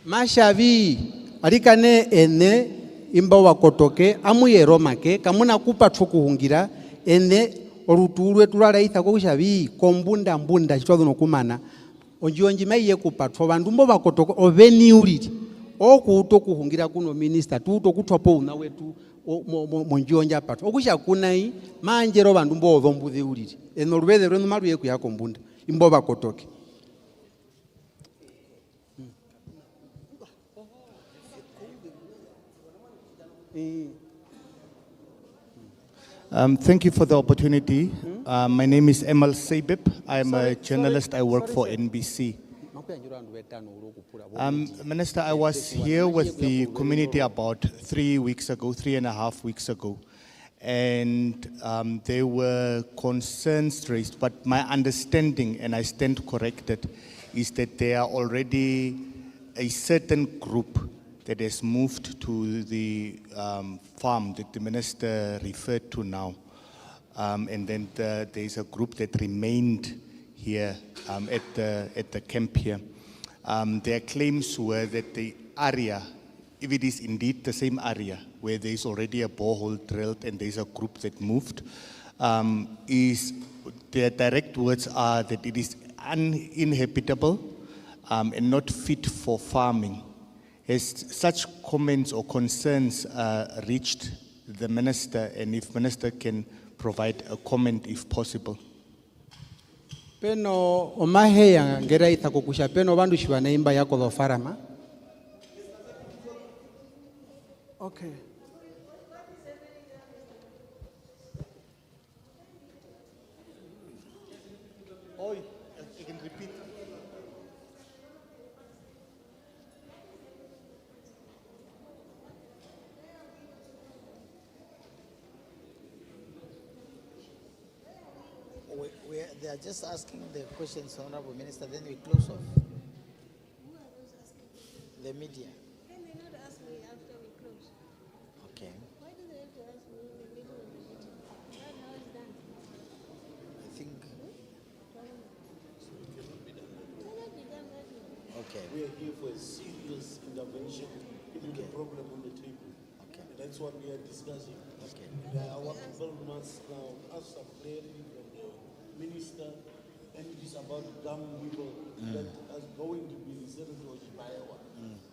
Mashavi, arikane ene imba wakotoke amuyero make kamuna kupa tukuhungira ene oruturwe turara ithako kushavi kombunda mbunda chitwazo nokumana onjionji maiye kupatwa bandu mbo bakotoka oveni uliti okuto kuhungira kuno minister tuto kutwapo una wetu monjionja patwa okusha kunai manjero bandu mbo odombuze uliti eno rubede rwenu maru yeku yako mbunda imbo bakotoke. Thank you for the opportunity. My name is Emal Seibib. I'm a journalist. I work for NBC. Minister, I was here with the community about 3.5 weeks ago. And there were concerns raised, but my understanding, and I stand corrected, is that there are already a certain group that has moved to the farm that the minister referred to now. And then there's a group that remained here at the camp here. Their claims were that the area, if it is indeed the same area where there's already a borehole drilled and there's a group that moved, their direct words are that it is uninhabitable and not fit for farming. Has such comments or concerns reached the minister, and if minister can provide a comment if possible? Peno omaheya ngera itakokusha peno bandu shibana imba yako do farama. Okay. Oh, you can repeat. They are just asking the questions, Honorable Minister, then we close off. The media. Can they not ask me after we close? Okay. Why do they have to ask me in the middle of the meeting? Right now it's done. I think. Cannot be done right now. Okay. We are here for a serious intervention into the problem on the table. Okay. That's what we are discussing. Okay. Our people must now ask some clarity from the minister, and it is about dumb people that are going to be resettled to Ojibayawa.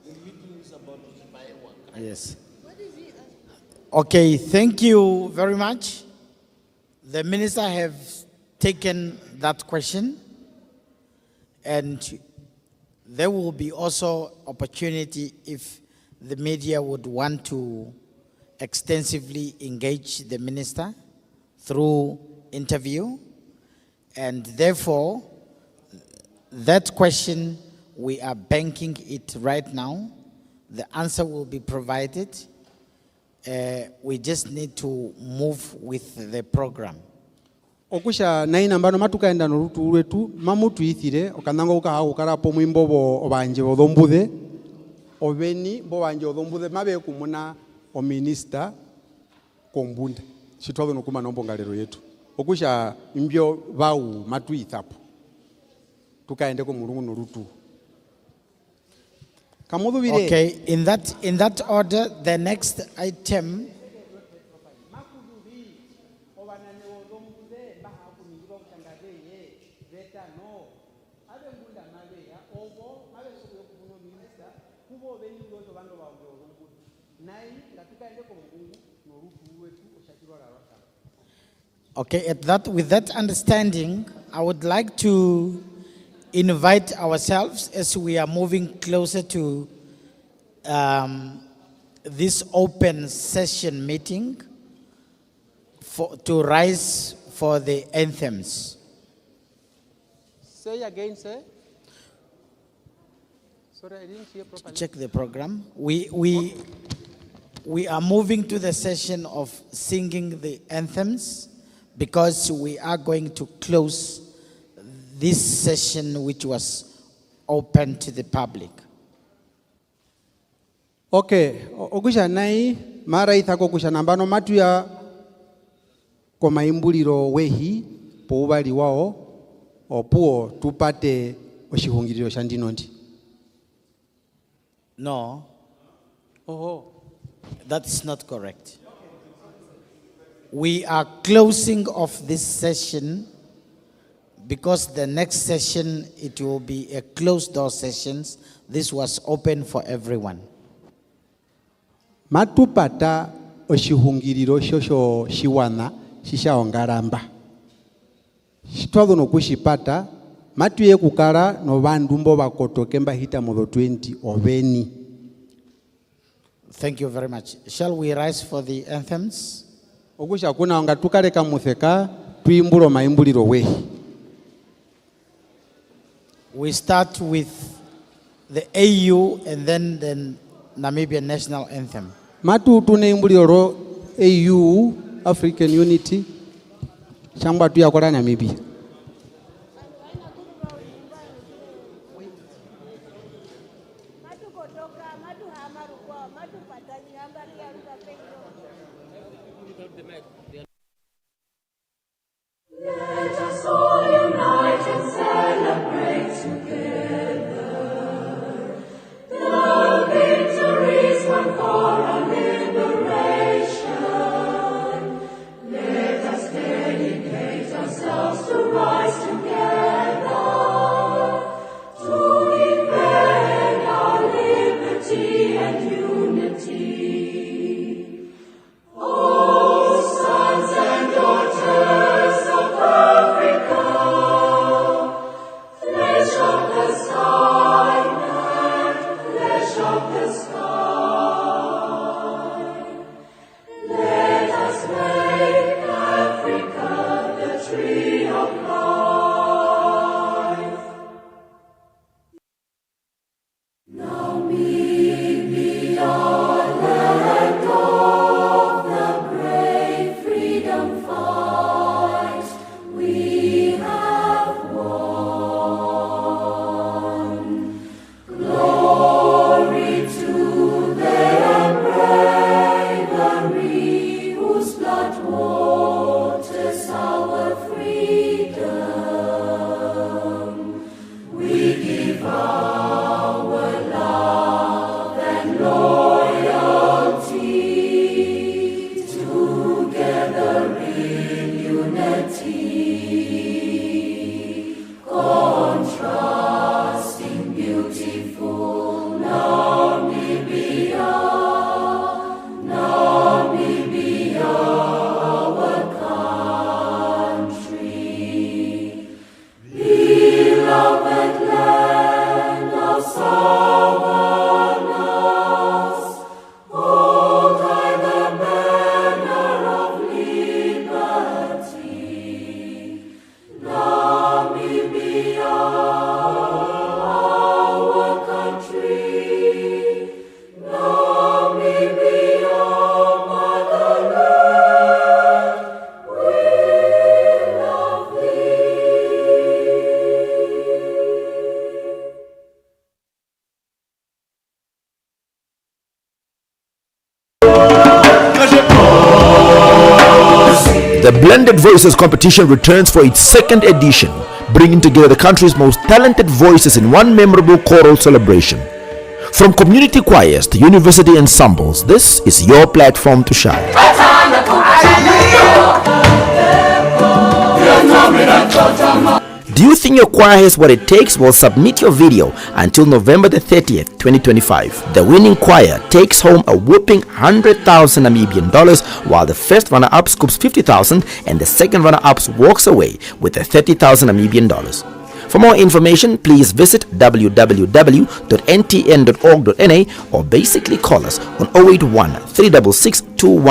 The meeting is about Ojibayawa. Yes. What is he asking? Okay, thank you very much. The minister have taken that question, and there will be also opportunity if the media would want to extensively engage the minister through interview, and therefore that question we are banking it right now. The answer will be provided. We just need to move with the program. Okusha naina mbano matukaenda norutu wetu mamutu ithire okananga uka ukarapo mwimbo bo obanje odombude obeni bo banje odombude mabe kumuna o minister kombunda shitwado nokuma nombo ngalero yetu okusha imbyo bau matu ithapo tukaende ko mulungu norutu. Okay, in that order, the next item. Okay, with that understanding, I would like to invite ourselves as we are moving closer to this open session meeting to rise for the anthems. Say again, sir. Sorry, I didn't hear properly. Check the program. We are moving to the session of singing the anthems because we are going to close this session which was open to the public. Okay, okusha nai mara ithako kusha nambano matu ya koma imbuliro wehi po ubali wao opuo tupate oshihungiriro shandinondi. No. Oh. That's not correct. We are closing off this session because the next session, it will be a closed door sessions. This was open for everyone. Matupata oshihungiriro shosho shiwana shisha ongaramba. Shitwado no kushipata matu ye kukara no bandu mbo bakotoke mbahita modo 20 oveni. Thank you very much. Shall we rise for the anthems? okusha kuna nga tukaleka mutheka tuimbulo maimbuliro wehi. We start with the AU and then the Namibian national anthem. Matutu ne imbuliro AU, African Unity, chamba tu yakola Namibia. Let us all unite and celebrate together the victories won for our liberation. Let us dedicate ourselves to rise together to defend our liberty and unity. Oh, sons and daughters of Africa, flesh of the sun and flesh of the sky, let us make Africa the tree of life. Namibia, land of the brave freedom fight, we have won. Glory to their bravery, whose blood waters our freedom. We give our love and loyalty, together in unity, contrasting beautiful Namibia, Namibia, our country, beloved land of Savannas, hold high the banner of liberty. Namibia, our country, Namibia, motherland, we love thee. The Blended Voices competition returns for its second edition, bringing together the country's most talented voices in one memorable choral celebration. From community choirs to university ensembles, this is your platform to shine. Do you think your choir has what it takes? Well, submit your video until November the 30th, 2025. The winning choir takes home a whopping 100,000 Namibian dollars, while the first runner-up scoops 50,000 and the second runner-up walks away with the 30,000 Namibian dollars. For more information, please visit www.ntn.org.na or basically call us on 081 366 21